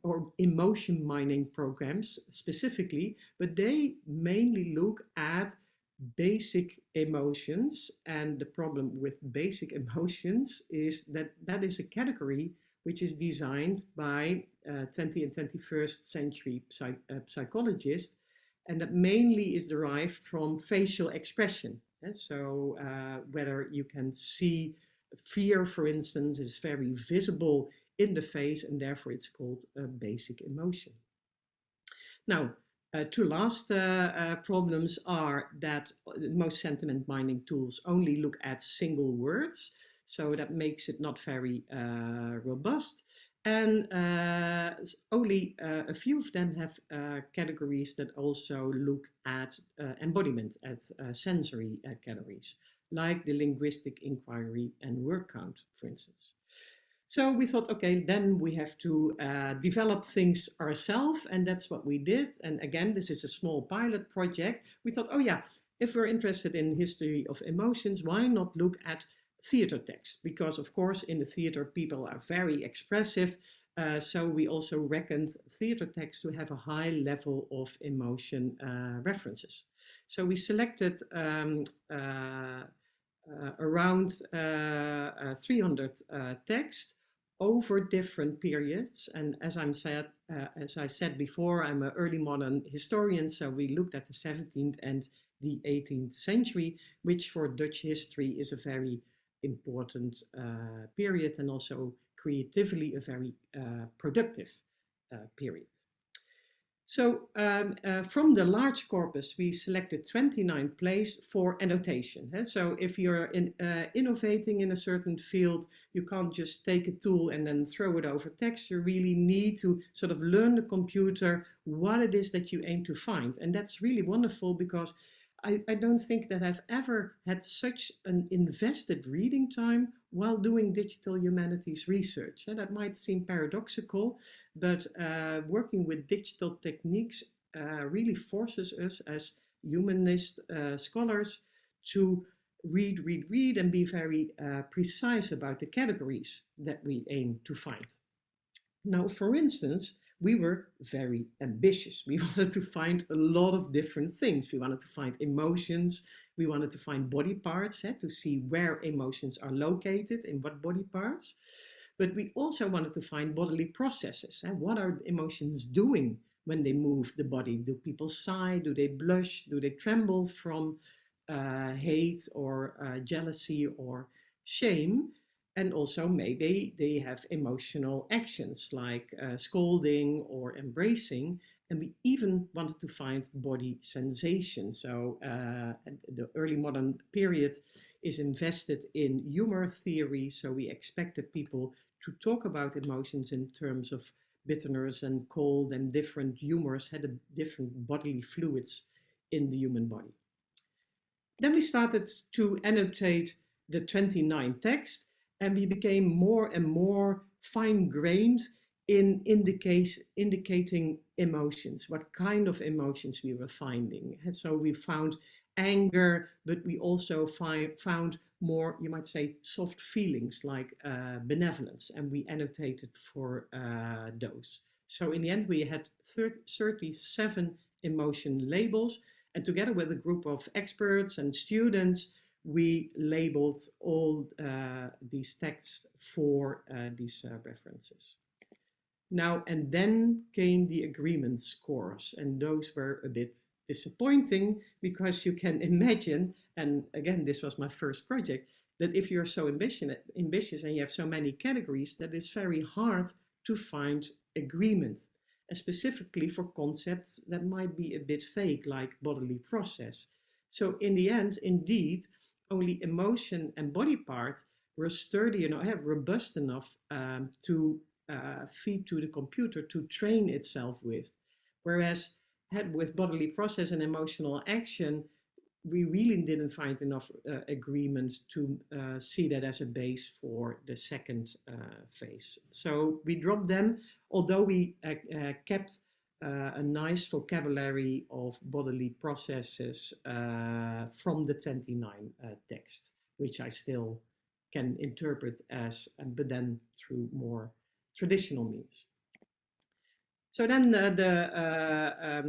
I: or emotion mining programs specifically, but they mainly look at basic emotions. And the problem with basic emotions is that that is a category which is designed by 20th and 21st century psychologists, and that mainly is derived from facial expression. So whether you can see fear, for instance, is very visible in the face, and therefore it's called a basic emotion. Now, two last problems are that most sentiment mining tools only look at single words, so that makes it not very robust. And only a few of them have categories that also look at embodiment, at sensory categories, like the linguistic inquiry and word count, for instance. So we thought, okay, then we have to develop things ourselves, and that's what we did. And again, this is a small pilot project. We thought, oh yeah, if we're interested in history of emotions, why not look at theater text? Because of course in the theater people are very expressive, so we also reckoned theater text to have a high level of emotion references. So we selected around 300 texts over different periods, and as I said before, I'm an early modern historian, so we looked at the 17th and the 18th century, which for Dutch history is a very important period, and also creatively a very productive period. So from the large corpus, we selected 29 plays for annotation. So if you're innovating in a certain field, you can't just take a tool and then throw it over text. You really need to sort of learn the computer what it is that you aim to find. And that's really wonderful, because I don't think that I've ever had such an invested reading time while doing digital humanities research. And that might seem paradoxical, but working with digital techniques really forces us as humanist scholars to read and be very precise about the categories that we aim to find. Now, for instance, we were very ambitious. We wanted to find a lot of different things. We wanted to find emotions. We wanted to find body parts, to see where emotions are located, in what body parts. But we also wanted to find bodily processes. What are emotions doing when they move the body? Do people sigh? Do they blush? Do they tremble from hate or jealousy or shame? And also maybe they have emotional actions like scolding or embracing. And we even wanted to find body sensation. So the early modern period is invested in humor theory. So we expected people to talk about emotions in terms of bitterness and cold, and different humors had different bodily fluids in the human body. Then we started to annotate the 29 texts, and we became more and more fine-grained in indicating emotions, what kind of emotions we were finding. And so we found anger, but we also found more, you might say, soft feelings like benevolence, and we annotated for those. So in the end, we had 37 emotion labels, And together with a group of experts and students, we labeled all these texts for these references. Now, and then came the agreement scores, and those were a bit disappointing because you can imagine, and again, this was my first project, that if you're so ambitious and you have so many categories, that it's very hard to find agreement, and specifically for concepts that might be a bit vague, like bodily process. So in the end, indeed, only emotion and body part were sturdy and robust enough to feed to the computer to train itself with. Whereas with bodily process and emotional action, we really didn't find enough agreement to see that as a base for the second phase. So we dropped them, although we kept a nice vocabulary of bodily processes from the 29 text, which I still can interpret as, but then through more traditional means. So then the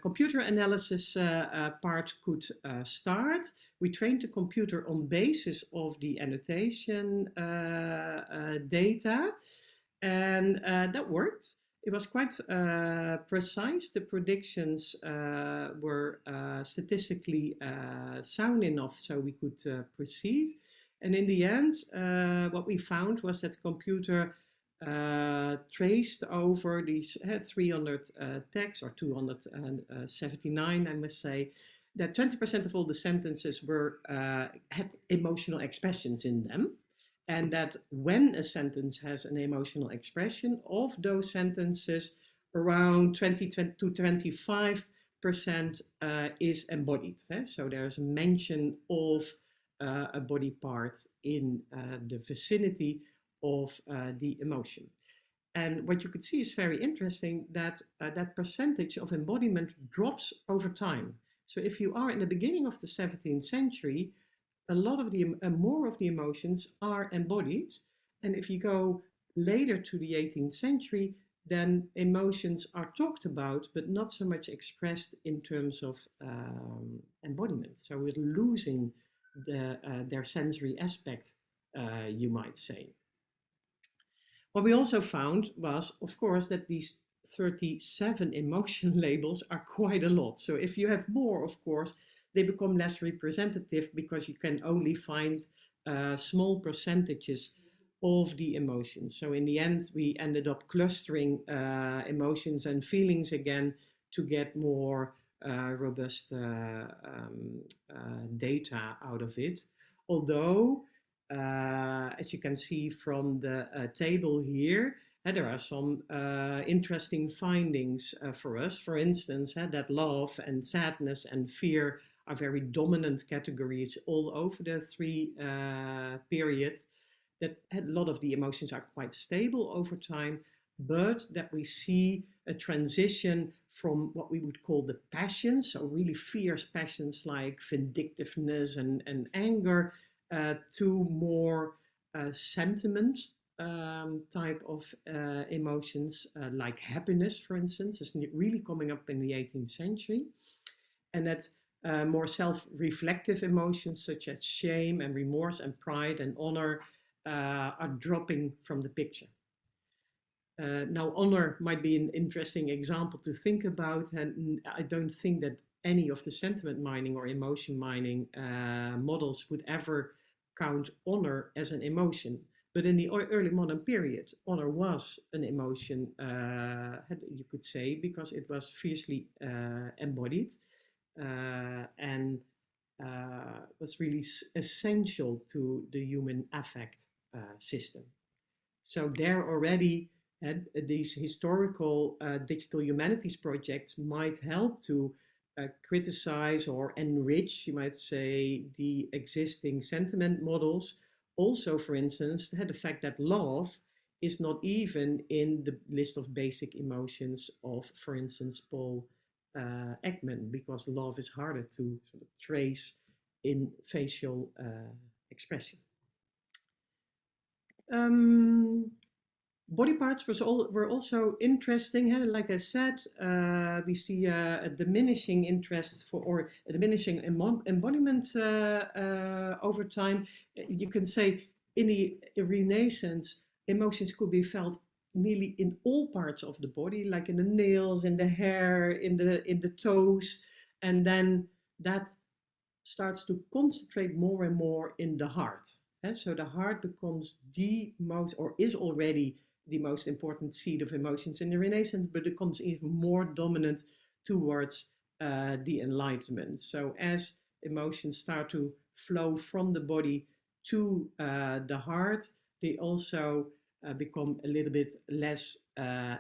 I: computer analysis part could start. We trained the computer on basis of the annotation data, and that worked. It was quite precise. The predictions were statistically sound enough so we could proceed. And in the end, what we found was that the computer traced over these 300 texts, or 279, I must say, that 20% of all the sentences were had emotional expressions in them. And that when a sentence has an emotional expression, of those sentences, around 20 to 25% is embodied. So there's a mention of a body part in the vicinity of the emotion. And what you could see is very interesting, that that percentage of embodiment drops over time. So if you are in the beginning of the 17th century, a lot of the more of the emotions are embodied. And if you go later to the 18th century, then emotions are talked about, but not so much expressed in terms of embodiment. So we're losing their sensory aspect, you might say. What we also found was, of course, that these 37 emotion labels are quite a lot. So if you have more, of course, they become less representative because you can only find small percentages of the emotions. So in the end, we ended up clustering emotions and feelings again to get more robust data out of it. Although, as you can see from the table here, there are some interesting findings for us. For instance, that love and sadness and fear are very dominant categories all over the three periods. That a lot of the emotions are quite stable over time, but that we see a transition from what we would call the passions, so really fierce passions like vindictiveness and anger, to more sentiment type of emotions, like happiness, for instance, is really coming up in the 18th century. And that more self-reflective emotions such as shame and remorse and pride and honor are dropping from the picture. Now, honor might be an interesting example to think about, and I don't think that any of the sentiment mining or emotion mining models would ever count honor as an emotion. But in the early modern period, honor was an emotion, you could say, because it was fiercely embodied and was really essential to the human affect system. So there already, these historical digital humanities projects might help to criticize or enrich, you might say, the existing sentiment models. Also, for instance, the fact that love is not even in the list of basic emotions of, for instance, Paul Ekman, because love is harder to sort of trace in facial expression. Body parts were also interesting. Like I said, we see a diminishing interest for, or a diminishing embodiment over time. You can say in the Renaissance, emotions could be felt nearly in all parts of the body, like in the nails, in the hair, in the toes, and then that starts to concentrate more and more in the heart. So the heart becomes the most, or is already the most important seat of emotions in the Renaissance, but it becomes even more dominant towards the Enlightenment. So as emotions start to flow from the body to the heart, they also become a little bit less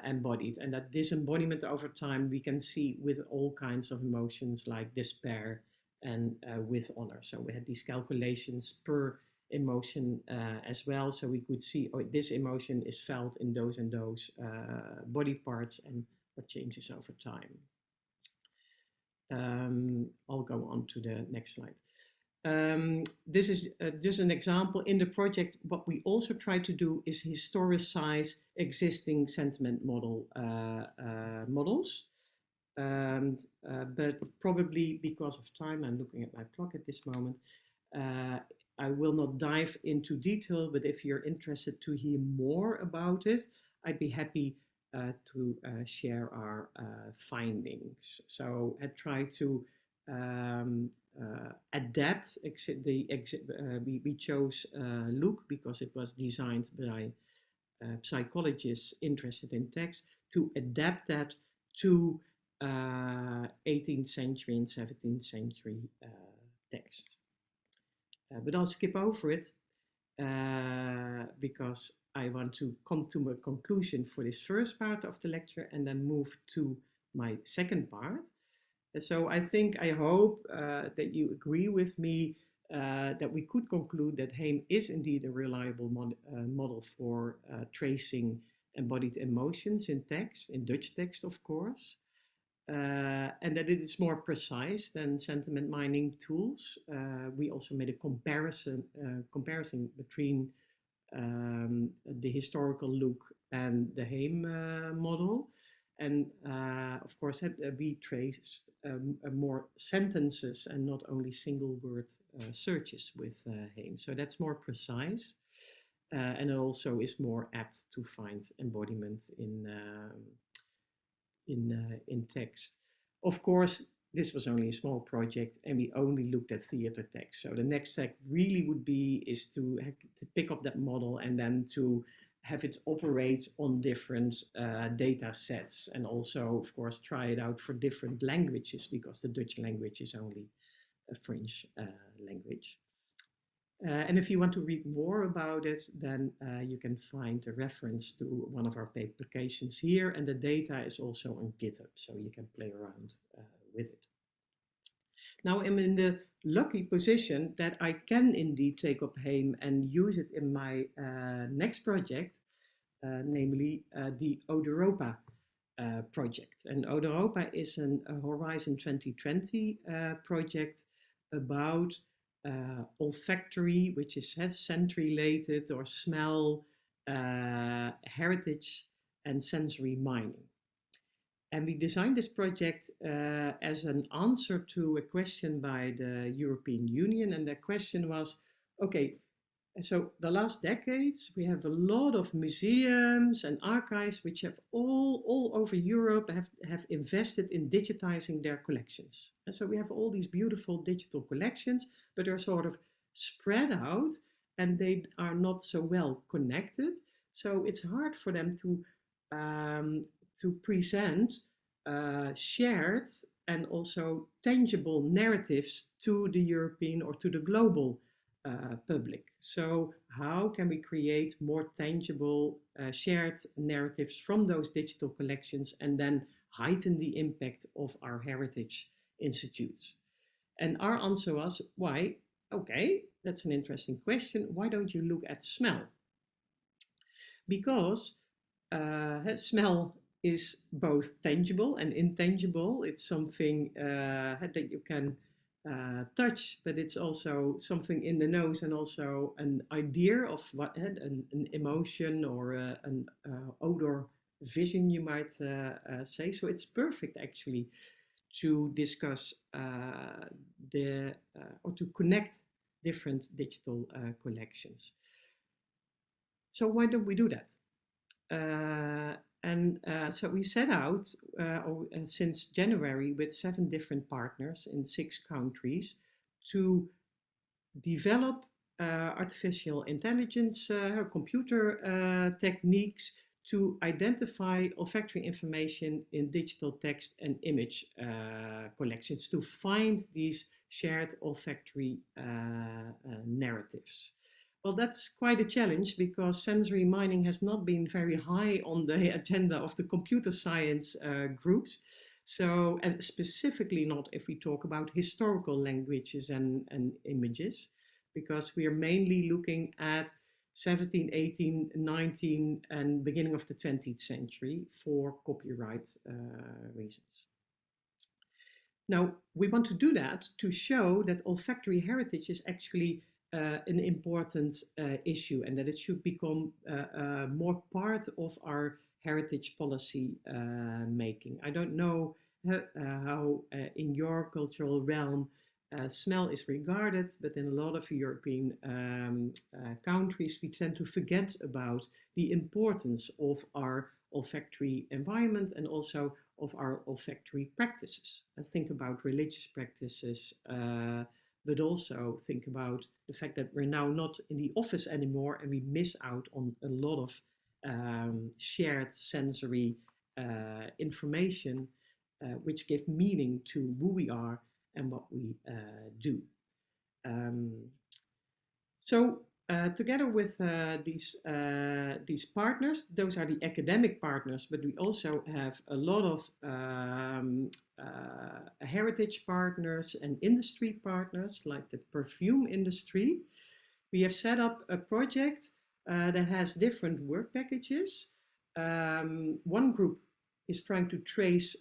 I: embodied. And that disembodiment over time we can see with all kinds of emotions like despair and with honor. So we had these calculations per emotion as well, so we could see, oh, this emotion is felt in those and those body parts and what changes over time. I'll go on to the next slide. This is just an example. In the project, what we also try to do is historicize existing sentiment models. But probably because of time, I'm looking at my clock at this moment, I will not dive into detail, but if you're interested to hear more about it, I'd be happy to share our findings. So I try to adapt. We chose Luke because it was designed by psychologists interested in text, to adapt that to 18th century and 17th century text. But I'll skip over it because I want to come to a conclusion for this first part of the lecture and then move to my second part. So I hope that you agree with me that we could conclude that Heem is indeed a reliable model for tracing embodied emotions in text, in Dutch text of course. And that it is more precise than sentiment mining tools. We also made a comparison between the historical look and the Heem model. And of course, we traced more sentences and not only single word searches with Heem. So that's more precise. And it also is more apt to find embodiment in text. Of course, this was only a small project and we only looked at theater text. So the next step really would be is to pick up that model and then to have it operate on different data sets, and also, of course, try it out for different languages, because the Dutch language is only a French language. And if you want to read more about it, then you can find a reference to one of our publications here, and the data is also on GitHub, so you can play around with it. Now I'm in the lucky position that I can indeed take up Heem and use it in my next project, namely the Odoropa project. And Odoropa is a Horizon 2020 project about olfactory, which is scent related or smell, heritage and sensory mining. And we designed this project as an answer to a question by the European Union. And the question was, okay, so the last decades, we have a lot of museums and archives which have all over Europe have invested in digitizing their collections. And so we have all these beautiful digital collections, but they're sort of spread out and they are not so well connected. So it's hard for them to present shared and also tangible narratives to the European or to the global public. So how can we create more tangible shared narratives from those digital collections and then heighten the impact of our heritage institutes? And our answer was, why? Okay, that's an interesting question. Why don't you look at smell? Because smell is both tangible and intangible. It's something that you can touch, but it's also something in the nose and also an idea of what an emotion or an odor vision, you might say. So it's perfect actually to discuss or to connect different digital collections. So why don't we do that? So we set out since January with 7 different partners in 6 countries to develop artificial intelligence, computer techniques to identify olfactory information in digital text and image collections, to find these shared olfactory narratives. Well, that's quite a challenge because sensory mining has not been very high on the agenda of the computer science groups. So, and specifically not if we talk about historical languages and images, because we are mainly looking at 17, 18, 19 and beginning of the 20th century for copyright reasons. Now, we want to do that to show that olfactory heritage is actually an important issue and that it should become more part of our heritage policy making. I don't know how in your cultural realm smell is regarded, but in a lot of European countries we tend to forget about the importance of our olfactory environment and also of our olfactory practices. And think about religious practices, but also think about the fact that we're now not in the office anymore and we miss out on a lot of shared sensory information which give meaning to who we are and what we do. Together with these partners, those are the academic partners, but we also have a lot of heritage partners and industry partners, like the perfume industry. We have set up a project that has different work packages. One group is trying to trace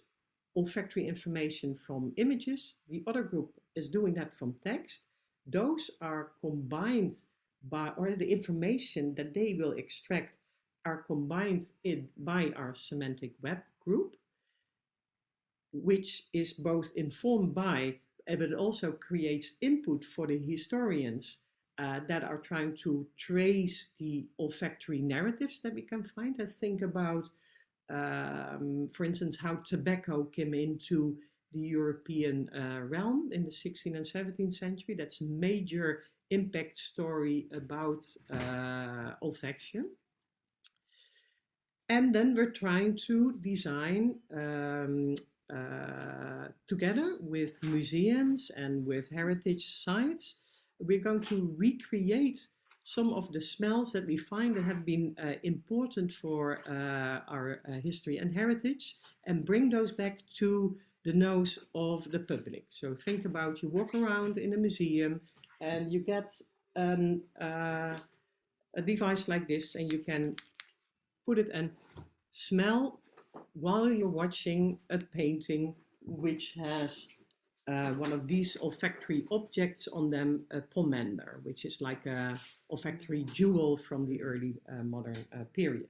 I: olfactory information from images. The other group is doing that from text. Those are combined or the information that they will extract are combined by our semantic web group, which is both informed by, but also creates input for the historians that are trying to trace the olfactory narratives that we can find and think about, for instance, how tobacco came into the European realm in the 16th and 17th century. That's a major impact story about olfaction. And then we're trying to design together with museums and with heritage sites, we're going to recreate some of the smells that we find that have been important for our history and heritage and bring those back to the nose of the public. So think about you walk around in a museum and you get a device like this and you can put it and smell while you're watching a painting which has one of these olfactory objects on them, a pomander, which is like a olfactory jewel from the early modern period.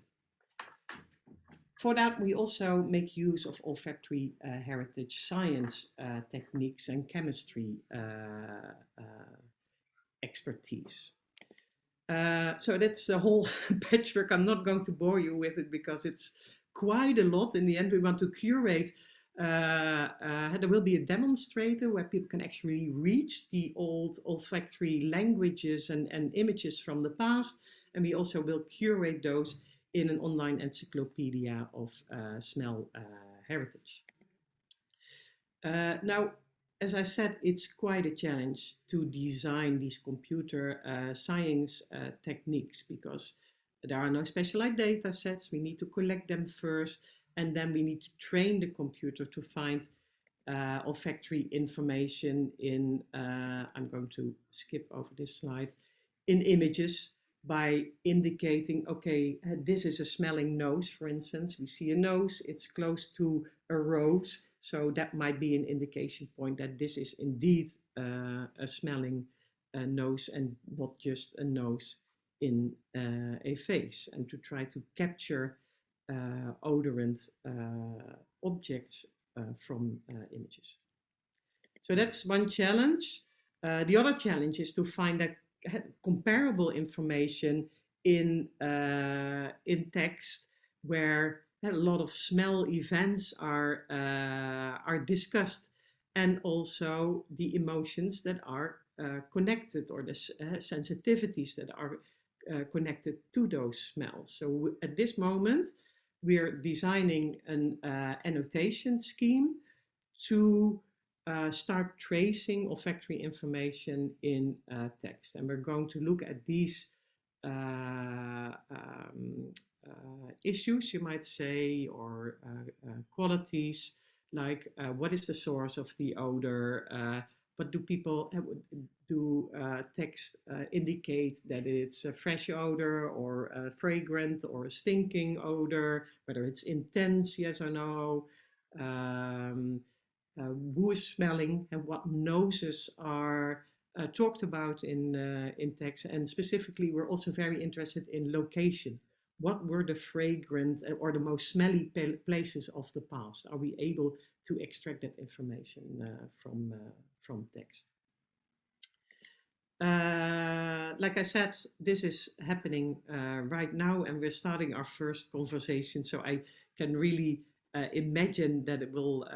I: For that, we also make use of olfactory heritage science techniques and chemistry expertise. So that's a whole patchwork. I'm not going to bore you with it because it's quite a lot. In the end, we want to curate. There will be a demonstrator where people can actually reach the old olfactory languages and images from the past. And we also will curate those in an online encyclopedia of smell heritage. Now, as I said, it's quite a challenge to design these computer science techniques because there are no specialized data sets. We need to collect them first, and then we need to train the computer to find olfactory information in, I'm going to skip over this slide, in images by indicating, okay, this is a smelling nose, for instance. We see a nose, it's close to a rose. So that might be an indication point that this is indeed a smelling nose and not just a nose in a face, and to try to capture odorant objects from images. So that's one challenge. The other challenge is to find that comparable information in text where a lot of smell events are discussed, and also the emotions that are connected, or the sensitivities that are connected to those smells. So at this moment, we're designing an annotation scheme to start tracing olfactory information in text. And we're going to look at these issues, you might say, or qualities, like what is the source of the odor, but do people text indicate that it's a fresh odor or a fragrant or a stinking odor, whether it's intense, yes or no, who is smelling, and what noses are talked about in text. And specifically, we're also very interested in location. What were the fragrant or the most smelly places of the past? Are we able to extract that information from text? Like I said, this is happening right now, and we're starting our first conversation. So I can really imagine that it will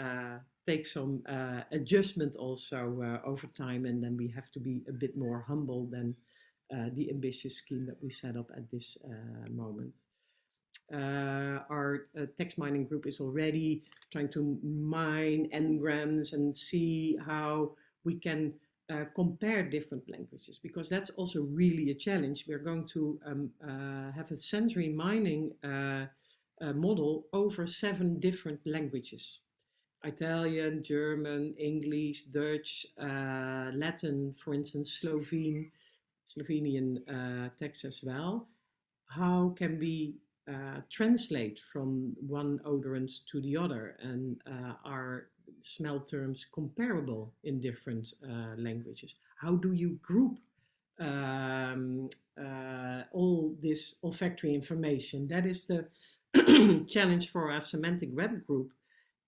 I: take some adjustment also over time, and then we have to be a bit more humble than the ambitious scheme that we set up at this moment. Our text mining group is already trying to mine n-grams and see how we can compare different languages, because that's also really a challenge. We're going to have a sensory mining model over 7 different languages: Italian, German, English, Dutch, Latin, for instance, Slovenian text as well. How can we translate from one odorant to the other, and are smell terms comparable in different languages? How do you group all this olfactory information? That is the challenge for our semantic web group,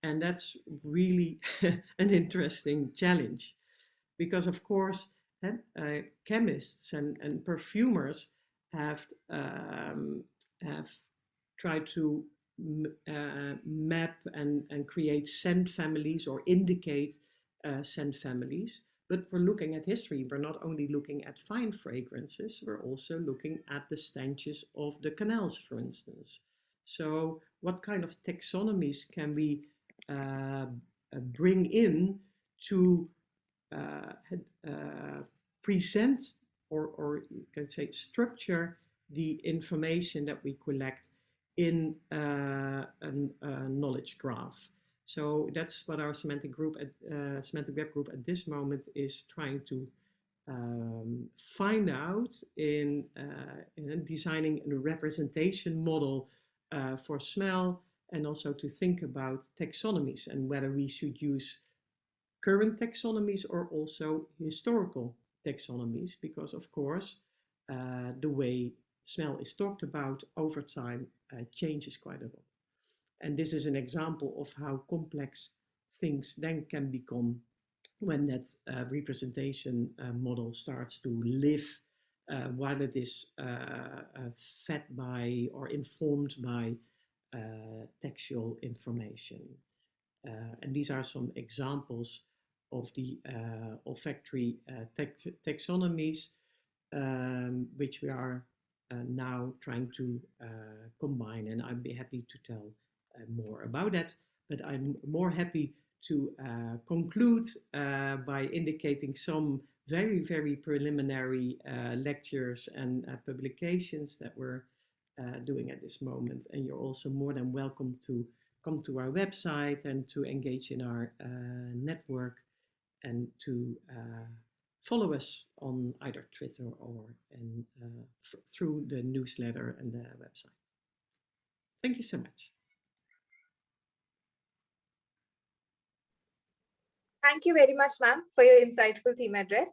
I: and that's really an interesting challenge, because of course chemists and perfumers have tried to map and create scent families or indicate scent families. But we're looking at history. We're not only looking at fine fragrances, we're also looking at the stenches of the canals, for instance. So what kind of taxonomies can we bring in to present, or you can say structure, the information that we collect in a knowledge graph? So that's what our semantic web group at this moment is trying to find out in designing a representation model for smell, and also to think about taxonomies and whether we should use current taxonomies or also historical taxonomies, because of course the way smell is talked about over time changes quite a lot. And this is an example of how complex things then can become when that representation model starts to live while it is fed by or informed by textual information. And these are some examples of the olfactory taxonomies which we are now trying to combine, and I'd be happy to tell more about that. But I'm more happy to conclude by indicating some very, very preliminary lectures and publications that we're doing at this moment. And you're also more than welcome to come to our website and to engage in our network, and to follow us on either Twitter or through the newsletter and the website. Thank you so much.
A: Thank you very much, ma'am, for your insightful theme address.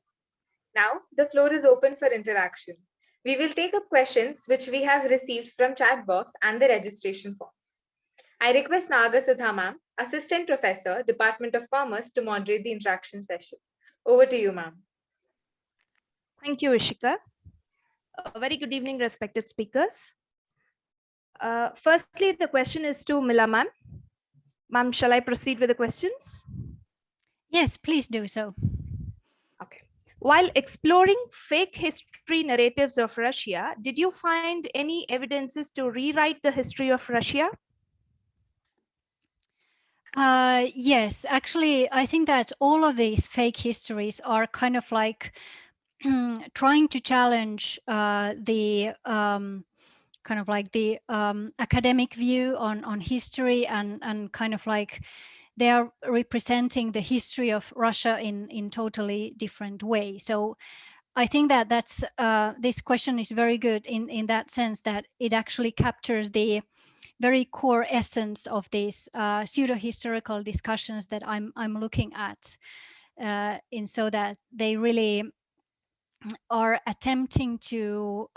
A: Now, the floor is open for interaction. We will take up questions which we have received from chat box and the registration forms. I request Naga Sudha ma'am, Assistant Professor, Department of Commerce, to moderate the interaction session. Over to you, ma'am.
J: Thank you, Ishika. A very good evening, respected speakers. Firstly, the question is to Mila ma'am. Ma'am, shall I proceed with the questions?
H: Yes, please do so.
J: Okay. While exploring fake history narratives of Russia, did you find any evidences to rewrite the history of Russia?
H: Yes, actually, I think that all of these fake histories are kind of like trying to challenge the kind of like the academic view on history, and kind of like they are representing the history of Russia in totally different way. So I think that that's this question is very good in that sense, that it actually captures the very core essence of these pseudo-historical discussions that I'm looking at, in so that they really are attempting to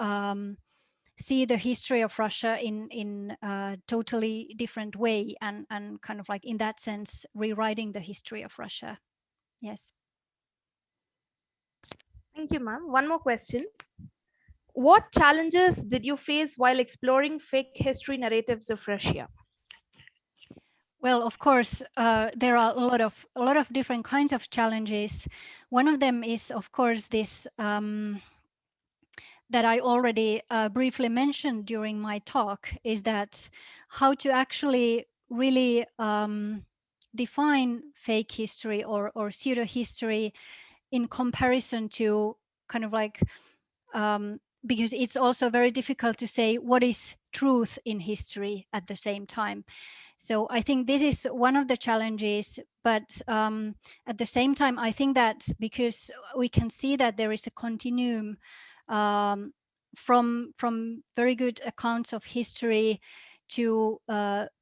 H: see the history of Russia in a totally different way, and kind of like in that sense rewriting the history of Russia. Yes.
J: Thank you, ma'am. One more question. What challenges did you face while exploring fake history narratives of Russia?
H: Well, of course, there are a lot of different kinds of challenges. One of them is, of course, this that I already briefly mentioned during my talk, is that how to actually really define fake history or pseudo history in comparison to kind of like because it's also very difficult to say what is truth in history at the same time. So I think this is one of the challenges, but at the same time, I think that because we can see that there is a continuum from very good accounts of history to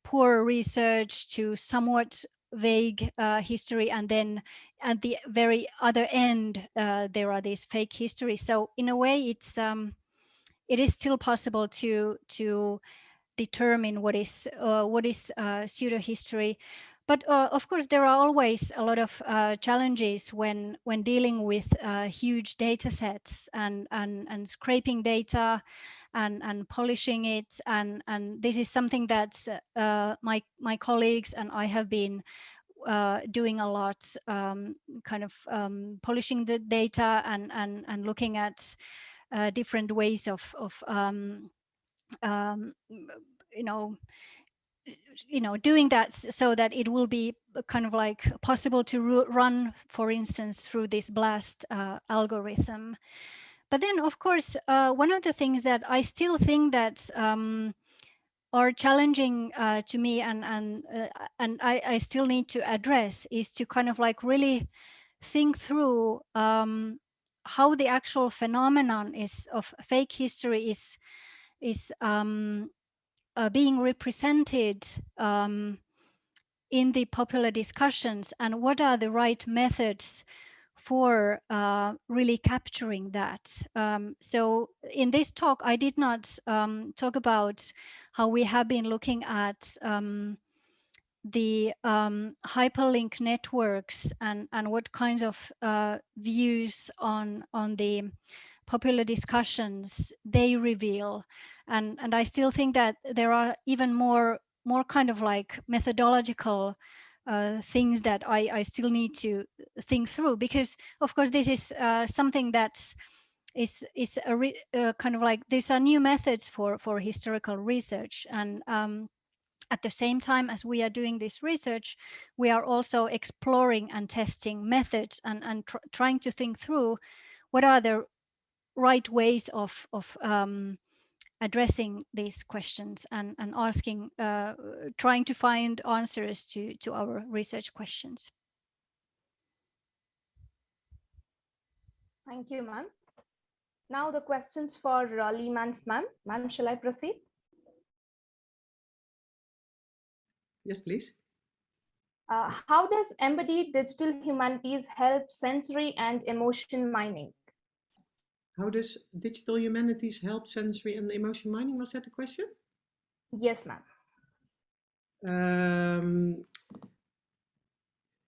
H: poor research to somewhat vague history, and then at the very other end there are these fake histories. So in a way, it is still possible to determine what is pseudo history. But of course, there are always a lot of challenges when dealing with huge data sets and scraping data and polishing it. And this is something that my colleagues and I have been doing a lot, kind of polishing the data and looking at different ways of doing that so that it will be kind of like possible to run, for instance, through this BLAST algorithm. But then, of course, one of the things that I still think that are challenging to me and I still need to address is to kind of like really think through how the actual phenomenon of fake history is being represented in the popular discussions, and what are the right methods for really capturing that. So in this talk, I did not talk about how we have been looking at the hyperlink networks and what kinds of views on the popular discussions they reveal. And I still think that there are even more kind of like methodological things that I still need to think through, because of course this is something that is kind of like these are new methods for historical research. And at the same time as we are doing this research, we are also exploring and testing methods and trying to think through what are the right ways of addressing these questions and asking, trying to find answers to our research questions.
J: Thank you, ma'am. Now the questions for Leemans, ma'am. Ma'am, shall I proceed?
I: Yes, please.
J: How does embodied digital humanities help sensory and emotion mining?
I: How does digital humanities help sensory and emotion mining? Was that the question?
J: Yes, ma'am.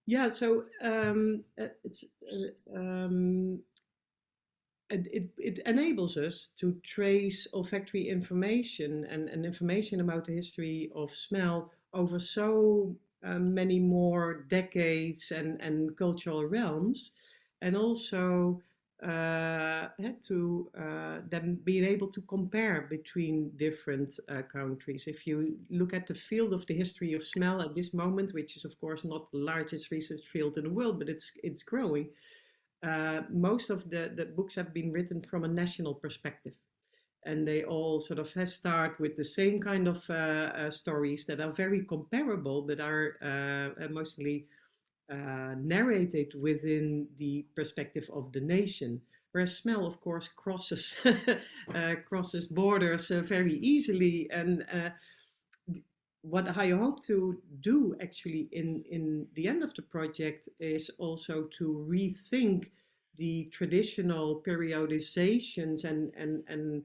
I: Yeah, so it enables us to trace olfactory information and information about the history of smell over so many more decades and cultural realms, and also to then being able to compare between different countries. If you look at the field of the history of smell at this moment, which is of course not the largest research field in the world, but it's growing. Most of the books have been written from a national perspective, and they all sort of start with the same kind of stories that are very comparable, but are mostly narrated within the perspective of the nation. Whereas smell, of course, crosses crosses borders very easily, and what I hope to do actually in the end of the project is also to rethink the traditional periodizations and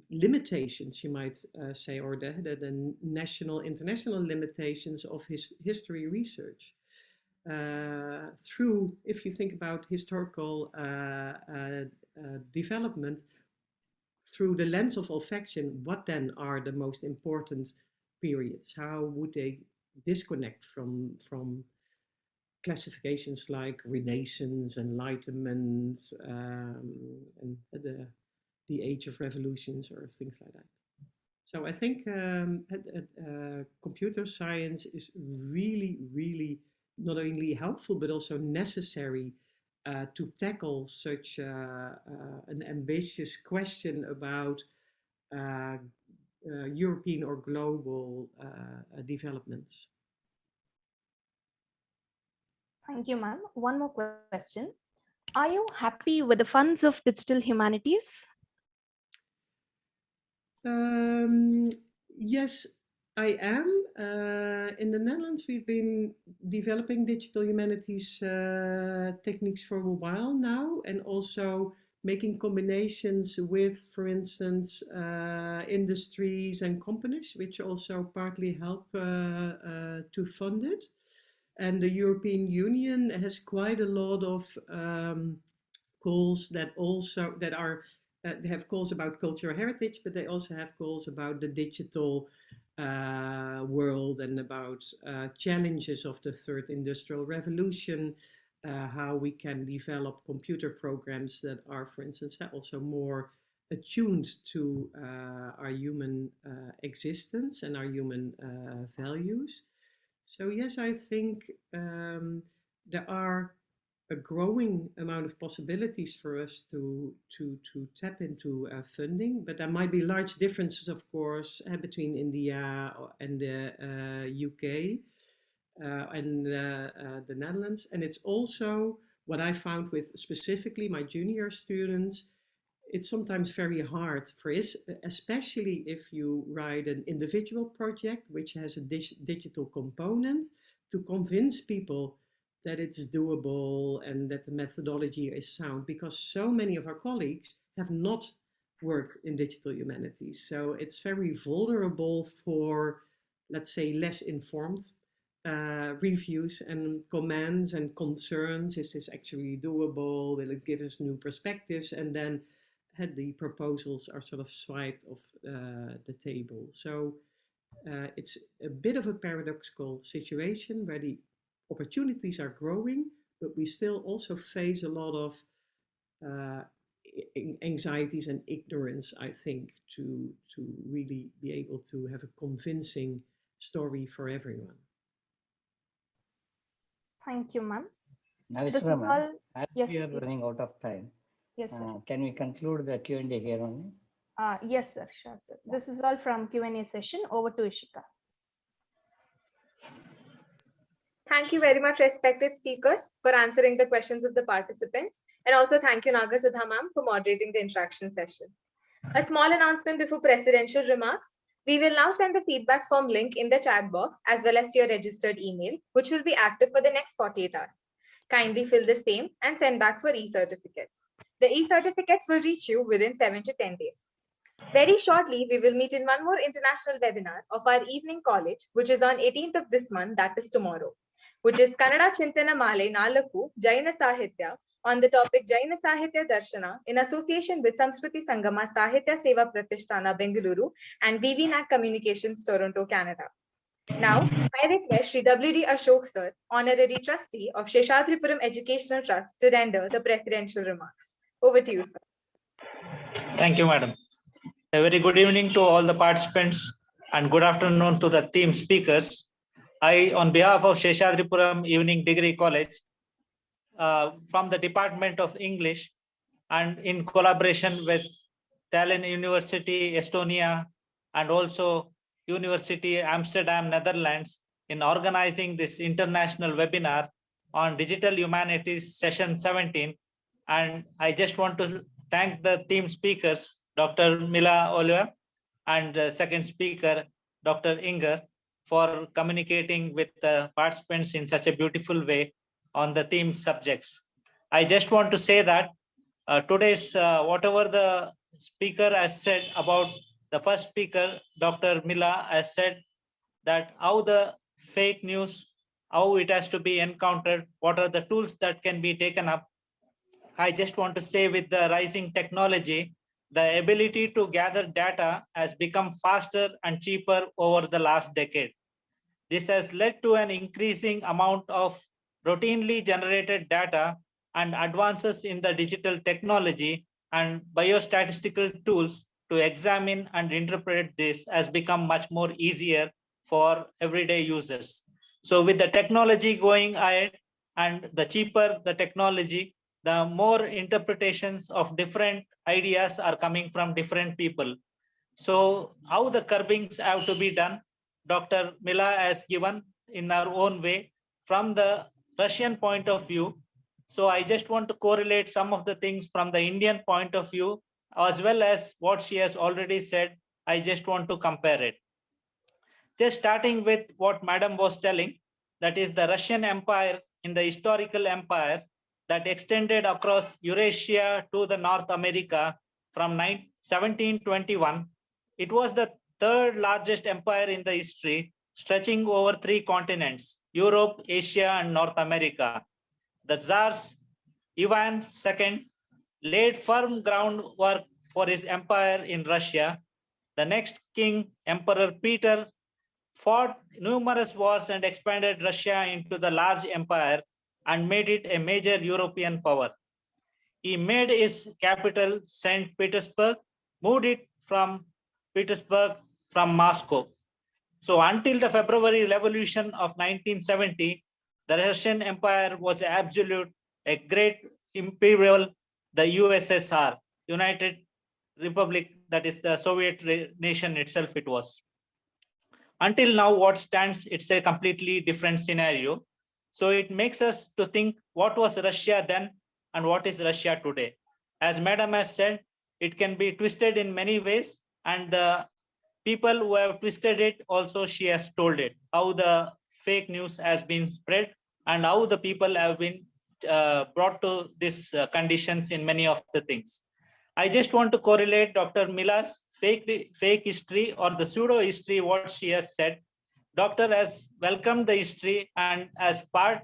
I: limitations, you might say, or the national, international limitations of history research. Through, if you think about historical development, through the lens of olfaction, what then are the most important periods? How would they disconnect from classifications like Renaissance, Enlightenment, and the Age of Revolutions, or things like that? So I think computer science is really, really not only helpful, but also necessary to tackle such an ambitious question about European or global developments.
J: Thank you, ma'am. One more question. Are you happy with the funds of digital humanities?
I: Yes, I am. In the Netherlands, we've been developing digital humanities techniques for a while now, and also making combinations with, for instance, industries and companies, which also partly help to fund it. And the European Union has quite a lot of goals that are they have goals about cultural heritage, but they also have goals about the digital world and about challenges of the third industrial revolution, how we can develop computer programs that are, for instance, also more attuned to our human existence and our human values. So yes, I think there are a growing amount of possibilities for us to tap into funding, but there might be large differences, of course, between India and the UK and the Netherlands. And it's also what I found with specifically my junior students. It's sometimes very hard for us, especially if you write an individual project which has a digital component, to convince people that it's doable and that the methodology is sound, because so many of our colleagues have not worked in digital humanities. So it's very vulnerable for, let's say, less informed reviews and comments and concerns. Is this actually doable? Will it give us new perspectives? And then the proposals are sort of swiped off the table. So it's a bit of a paradoxical situation where the opportunities are growing, but we still also face a lot of anxieties and ignorance, I think, to really be able to have a convincing story for everyone.
E: Thank you, ma'am. As
J: Yes,
E: we are running out of time,
J: yes, sir.
E: Can we conclude the Q&A here only?
J: Yes, sir. Sure, sir. This is all from Q&A session. Over to Ishika.
A: Thank you very much, respected speakers, for answering the questions of the participants. And also thank you, Naga Sudha ma'am, for moderating the interaction session. A small announcement before presidential remarks. We will now send the feedback form link in the chat box as well as to your registered email, which will be active for the next 48 hours. Kindly fill the same and send back for e-certificates. The e-certificates will reach you within 7 to 10 days. Very shortly, we will meet in one more international webinar of our evening college, which is on 18th of this month, that is tomorrow, which is Kannada Chintana Male Nalaku Jaina Sahitya on the topic Jaina Sahitya Darshana in association with Samskriti Sangama Sahitya Seva Pratishtana Bengaluru and BVNAC Communications Toronto, Canada. Now, I request Sri W.D. Ashok Sir, Honorary Trustee of Seshadripuram Educational Trust, to render the presidential remarks. Over to you, sir.
K: Thank you, madam. A very good evening to all the participants and good afternoon to the theme speakers. I, on behalf of Seshadripuram Evening Degree College, from the Department of English and in collaboration with Tallinn University, Estonia, and also University Amsterdam, Netherlands, in organizing this international webinar on Digital Humanities Session 17. And I just want to thank the theme speakers, Dr. Mila Oiva and second speaker, Dr. Inger, for communicating with the participants in such a beautiful way on the theme subjects. I just want to say that today's, whatever the speaker has said about the first speaker, Dr. Mila, has said that how the fake news, how it has to be encountered, what are the tools that can be taken up. I just want to say with the rising technology, the ability to gather data has become faster and cheaper over the last decade. This has led to an increasing amount of routinely generated data, and advances in the digital technology and biostatistical tools to examine and interpret this has become much more easier for everyday users. So with the technology going ahead and the cheaper the technology, the more interpretations of different ideas are coming from different people. So how the curbings have to be done, Dr. Mila has given in our own way from the Russian point of view. So I just want to correlate some of the things from the Indian point of view, as well as what she has already said. I just want to compare it. Just starting with what Madam was telling, that is the Russian Empire in the historical empire that extended across Eurasia to the North America from 1721. It was the third largest empire in the history, stretching over 3 continents, Europe, Asia, and North America. The Tsars, Ivan II, laid firm groundwork for his empire in Russia. The next king, Emperor Peter, fought numerous wars and expanded Russia into the large empire and made it a major European power. He made his capital St. Petersburg, moved it from Petersburg from Moscow. So until the February Revolution of 1970, the Russian Empire was absolute, a great imperial, the USSR, United Republic, that is the Soviet nation itself it was. Until now, what stands, it's a completely different scenario. So it makes us to think what was Russia then and what is Russia today. As Madam has said, it can be twisted in many ways, and the people who have twisted it also, she has told it, how the fake news has been spread and how the people have been brought to these conditions in many of the things. I just want to correlate Dr. Mila's fake history or the pseudo history, what she has said. Doctor has welcomed the history and as part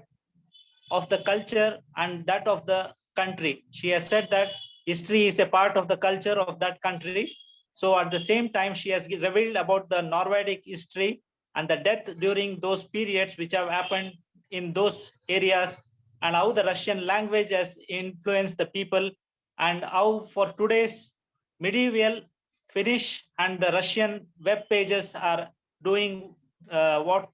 K: of the culture and that of the country. She has said that history is a part of the culture of that country. So at the same time, she has revealed about the Nordic history and the death during those periods which have happened in those areas, and how the Russian language has influenced the people, and how for today's medieval Finnish and the Russian web pages are doing what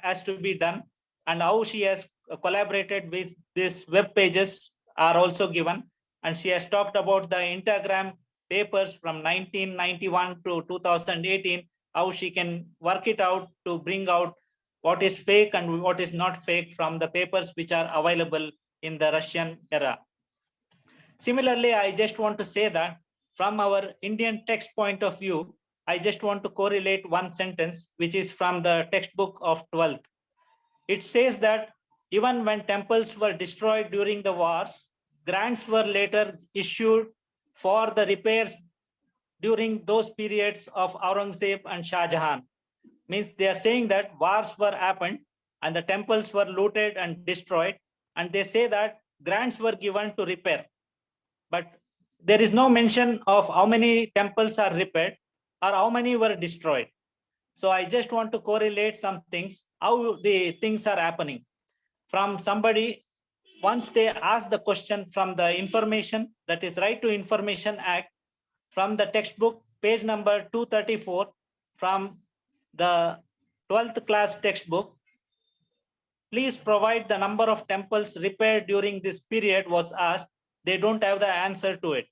K: has to be done, and how she has collaborated with these web pages are also given. And she has talked about the Instagram papers from 1991 to 2018, how she can work it out to bring out what is fake and what is not fake from the papers which are available in the Russian era. Similarly, I just want to say that from our Indian text point of view, I just want to correlate one sentence, which is from the textbook of 12th. It says that even when temples were destroyed during the wars, grants were later issued for the repairs during those periods of Aurangzeb and Shah Jahan. Means they are saying that wars were happened and the temples were looted and destroyed, and they say that grants were given to repair. But there is no mention of how many temples are repaired or how many were destroyed. So I just want to correlate some things, how the things are happening. From somebody, once they ask the question from the information, that is Right to Information Act, from the textbook, page number 234, from the 12th class textbook, please provide the number of temples repaired during this period was asked. They don't have the answer to it.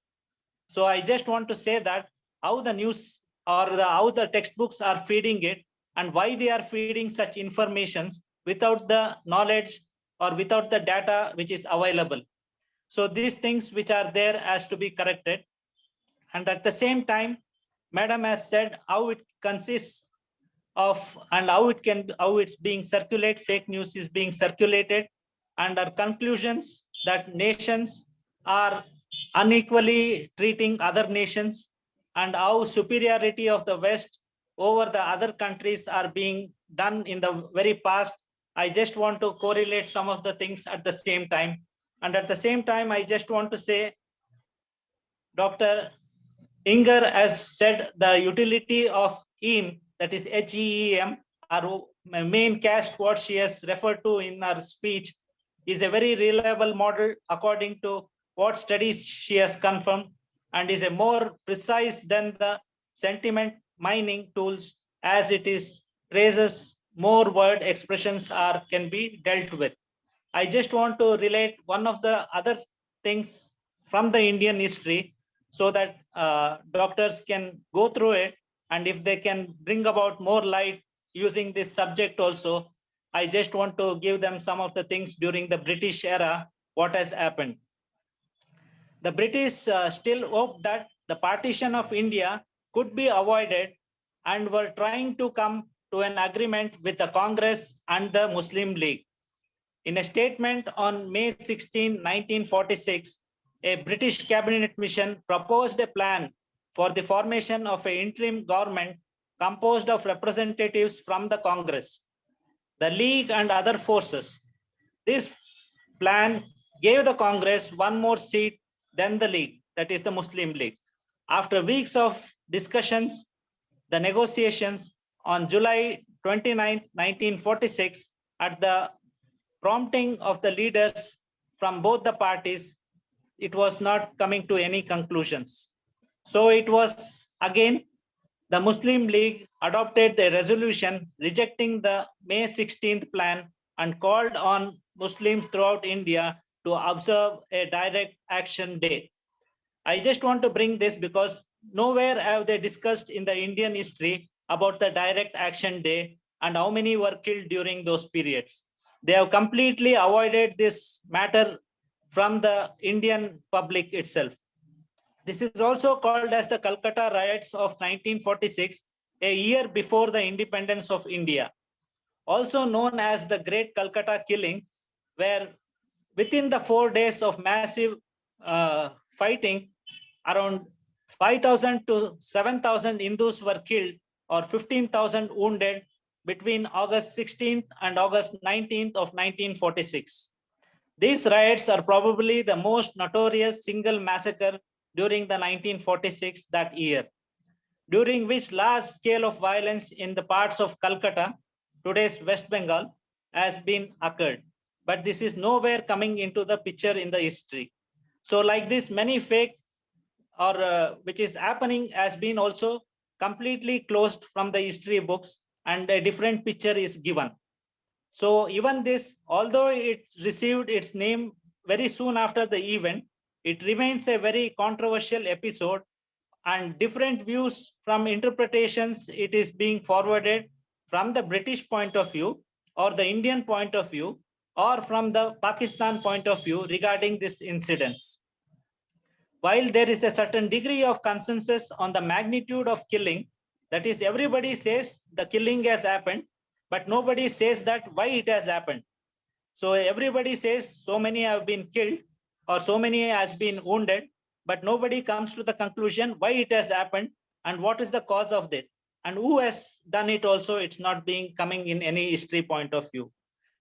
K: So I just want to say that how the news or how the textbooks are feeding it and why they are feeding such informations without the knowledge or without the data which is available. So these things which are there has to be corrected. And at the same time, Madam has said how it consists of and how it's being circulated, fake news is being circulated, and our conclusions that nations are unequally treating other nations and how superiority of the West over the other countries are being done in the very past. I just want to correlate some of the things at the same time. And at the same time, I just want to say, Dr. Inger has said the utility of HEM, that is HEEM, our main caste, what she has referred to in her speech, is a very reliable model according to what studies she has confirmed, and is a more precise than the sentiment mining tools, as it is traces more word expressions can be dealt with. I just want to relate one of the other things from the Indian history so that doctors can go through it, and if they can bring about more light using this subject also, I just want to give them some of the things during the British era, what has happened. The British still hoped that the partition of India could be avoided and were trying to come to an agreement with the Congress and the Muslim League. In a statement on May 16, 1946, a British cabinet mission proposed a plan for the formation of an interim government composed of representatives from the Congress, the League, and other forces. This plan gave the Congress one more seat than the League, that is the Muslim League. After weeks of discussions, the negotiations, on July 29, 1946, at the prompting of the leaders from both the parties, it was not coming to any conclusions. So it was again, the Muslim League adopted a resolution rejecting the May 16th plan and called on Muslims throughout India to observe a direct action day. I just want to bring this because nowhere have they discussed in the Indian history about the direct action day and how many were killed during those periods. They have completely avoided this matter from the Indian public itself. This is also called as the Kolkata Riots of 1946, a year before the independence of India. Also known as the Great Kolkata Killing, where within the 4 days of massive fighting, around 5,000 to 7,000 Hindus were killed or 15,000 wounded between August 16th and August 19th of 1946. These riots are probably the most notorious single massacre during the 1946 that year, during which large scale of violence in the parts of Calcutta, today's West Bengal, has been occurred. But this is nowhere coming into the picture in the history. So like this, many fake or which is happening has been also completely closed from the history books, and a different picture is given. So even this, although it received its name very soon after the event, it remains a very controversial episode, and different views from interpretations it is being forwarded from the British point of view or the Indian point of view or from the Pakistan point of view regarding this incidents. While there is a certain degree of consensus on the magnitude of killing, That is, everybody says the killing has happened, but nobody says that why it has happened. So everybody says so many have been killed or so many has been wounded, but nobody comes to the conclusion why it has happened and what is the cause of that. And who has done it also, it's not being coming in any history point of view.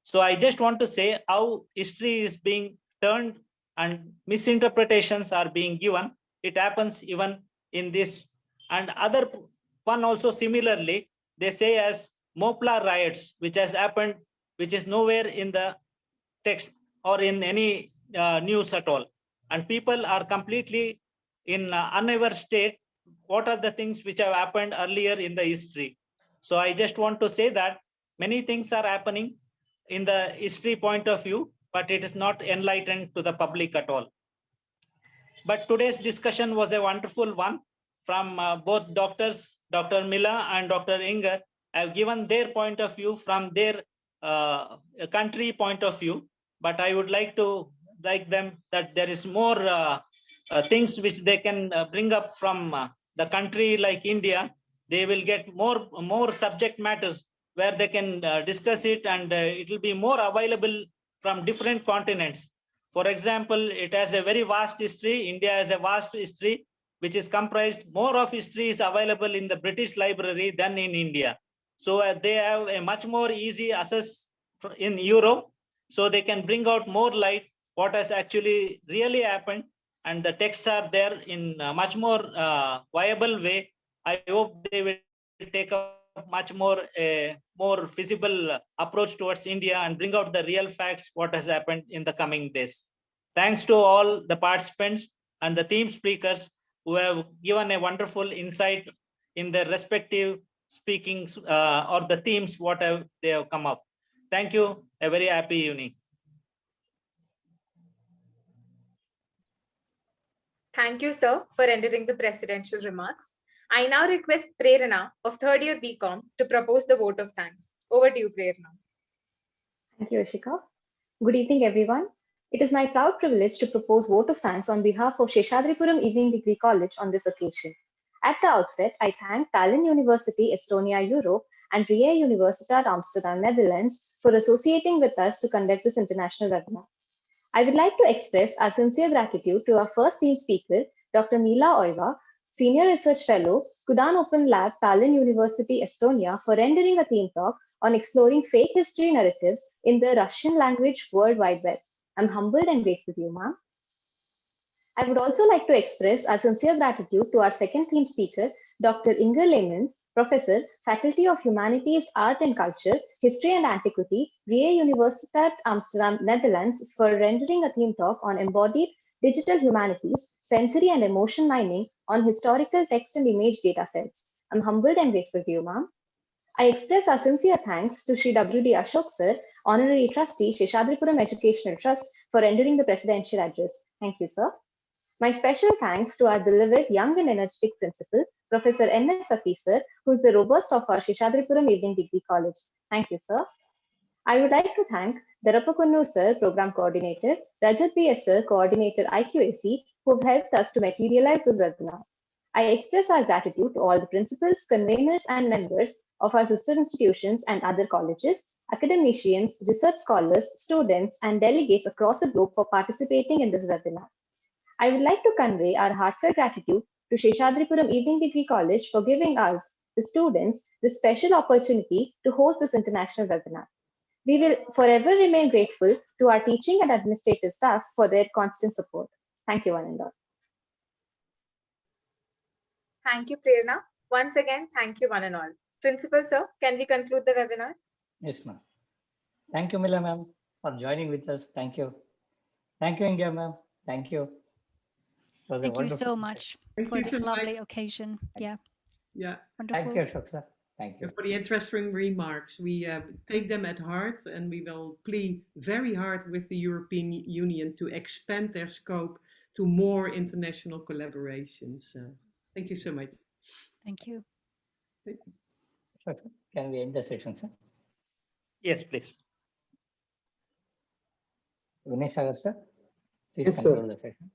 K: So I just want to say how history is being turned and misinterpretations are being given. It happens even in this and other one also similarly, they say as Mopla riots, which has happened, which is nowhere in the text or in any news at all. And people are completely in unaware state. What are the things which have happened earlier in the history? So I just want to say that many things are happening in the history point of view, but it is not enlightened to the public at all. But today's discussion was a wonderful one from both doctors, Dr. Mila and Dr. Inger have given their point of view from their country point of view. But I would like to like them that there is more things which they can bring up from the country like India. They will get more subject matters where they can discuss it, and it will be more available from different continents. For example, it has a very vast history. India has a vast history, which is comprised, more of history is available in the British Library than in India. So they have a much more easy access in Europe. So they can bring out more light what has actually really happened. And the texts are there in a much more viable way. I hope they will take a much more feasible approach towards India and bring out the real facts what has happened in the coming days. Thanks to all the participants and the theme speakers who have given a wonderful insight in their respective speakings or the themes what they have come up. Thank you. A very happy evening.
A: Thank you, sir, for rendering the presidential remarks. I now request Prerana of third year BCom to propose the vote of thanks. Over to you, Prerana.
L: Thank you, Ashika. Good evening, everyone. It is my proud privilege to propose vote of thanks on behalf of Seshadripuram Evening Degree College on this occasion. At the outset, I thank Tallinn University, Estonia, Europe, and Vrije Universiteit, Amsterdam, Netherlands for associating with us to conduct this international webinar. I would like to express our sincere gratitude to our first theme speaker, Dr. Mila Oiva, Senior Research Fellow, CUDAN Open Lab, Tallinn University, Estonia, for rendering a theme talk on exploring fake history narratives in the Russian language World Wide Web. I'm humbled and grateful to you, ma'am. I would also like to express our sincere gratitude to our second theme speaker, Dr. Ianior Lehmanns, Professor, Faculty of Humanities, Art and Culture, History and Antiquity, Vrije Universiteit, Amsterdam, Netherlands, for rendering a theme talk on Embodied, Digital Humanities, Sensory and Emotion Mining on Historical Text and Image Datasets. I'm humbled and grateful to you, ma'am. I express our sincere thanks to Shri W.D. Ashok sir, Honorary Trustee, Seshadripuram Educational Trust, for rendering the presidential address. Thank you, sir. My special thanks to our beloved young and energetic principal, Professor N.S. Safi sir, who is the robust of our Seshadripuram Evening Degree College. Thank you, sir. I would like to thank Odoropa Project sir, Program Coordinator, Rajat B.S. sir, Coordinator IQAC, who have helped us to materialize this webinar. I express our gratitude to all the principals, conveners, and members of our sister institutions and other colleges, academicians, research scholars, students, and delegates across the globe for participating in this webinar. I would like to convey our heartfelt gratitude to Seshadripuram Evening Degree College for giving us, the students, this special opportunity to host this international webinar. We will forever remain grateful to our teaching and administrative staff for their constant support. Thank you, one and all.
A: Thank you, Prerana. Once again, thank you, one and all. Principal, sir, can we conclude the webinar?
E: Yes, ma'am. Thank you, Mila, ma'am, for joining with us. Thank you. Thank you, India, ma'am. Thank you.
H: Thank you so much for this lovely occasion. Yeah.
I: Yeah.
H: Wonderful.
E: Thank you, Ashok sir. Thank you.
I: For the interesting remarks. We take them at heart, and we will plead very hard with the European Union to expand their scope to more international collaborations. Thank you so much.
H: Thank you.
E: Can we end the session, sir?
K: Yes, please.
E: Vinay Sagar, sir, please
M: Yes,
E: conclude
M: sir.
E: the session.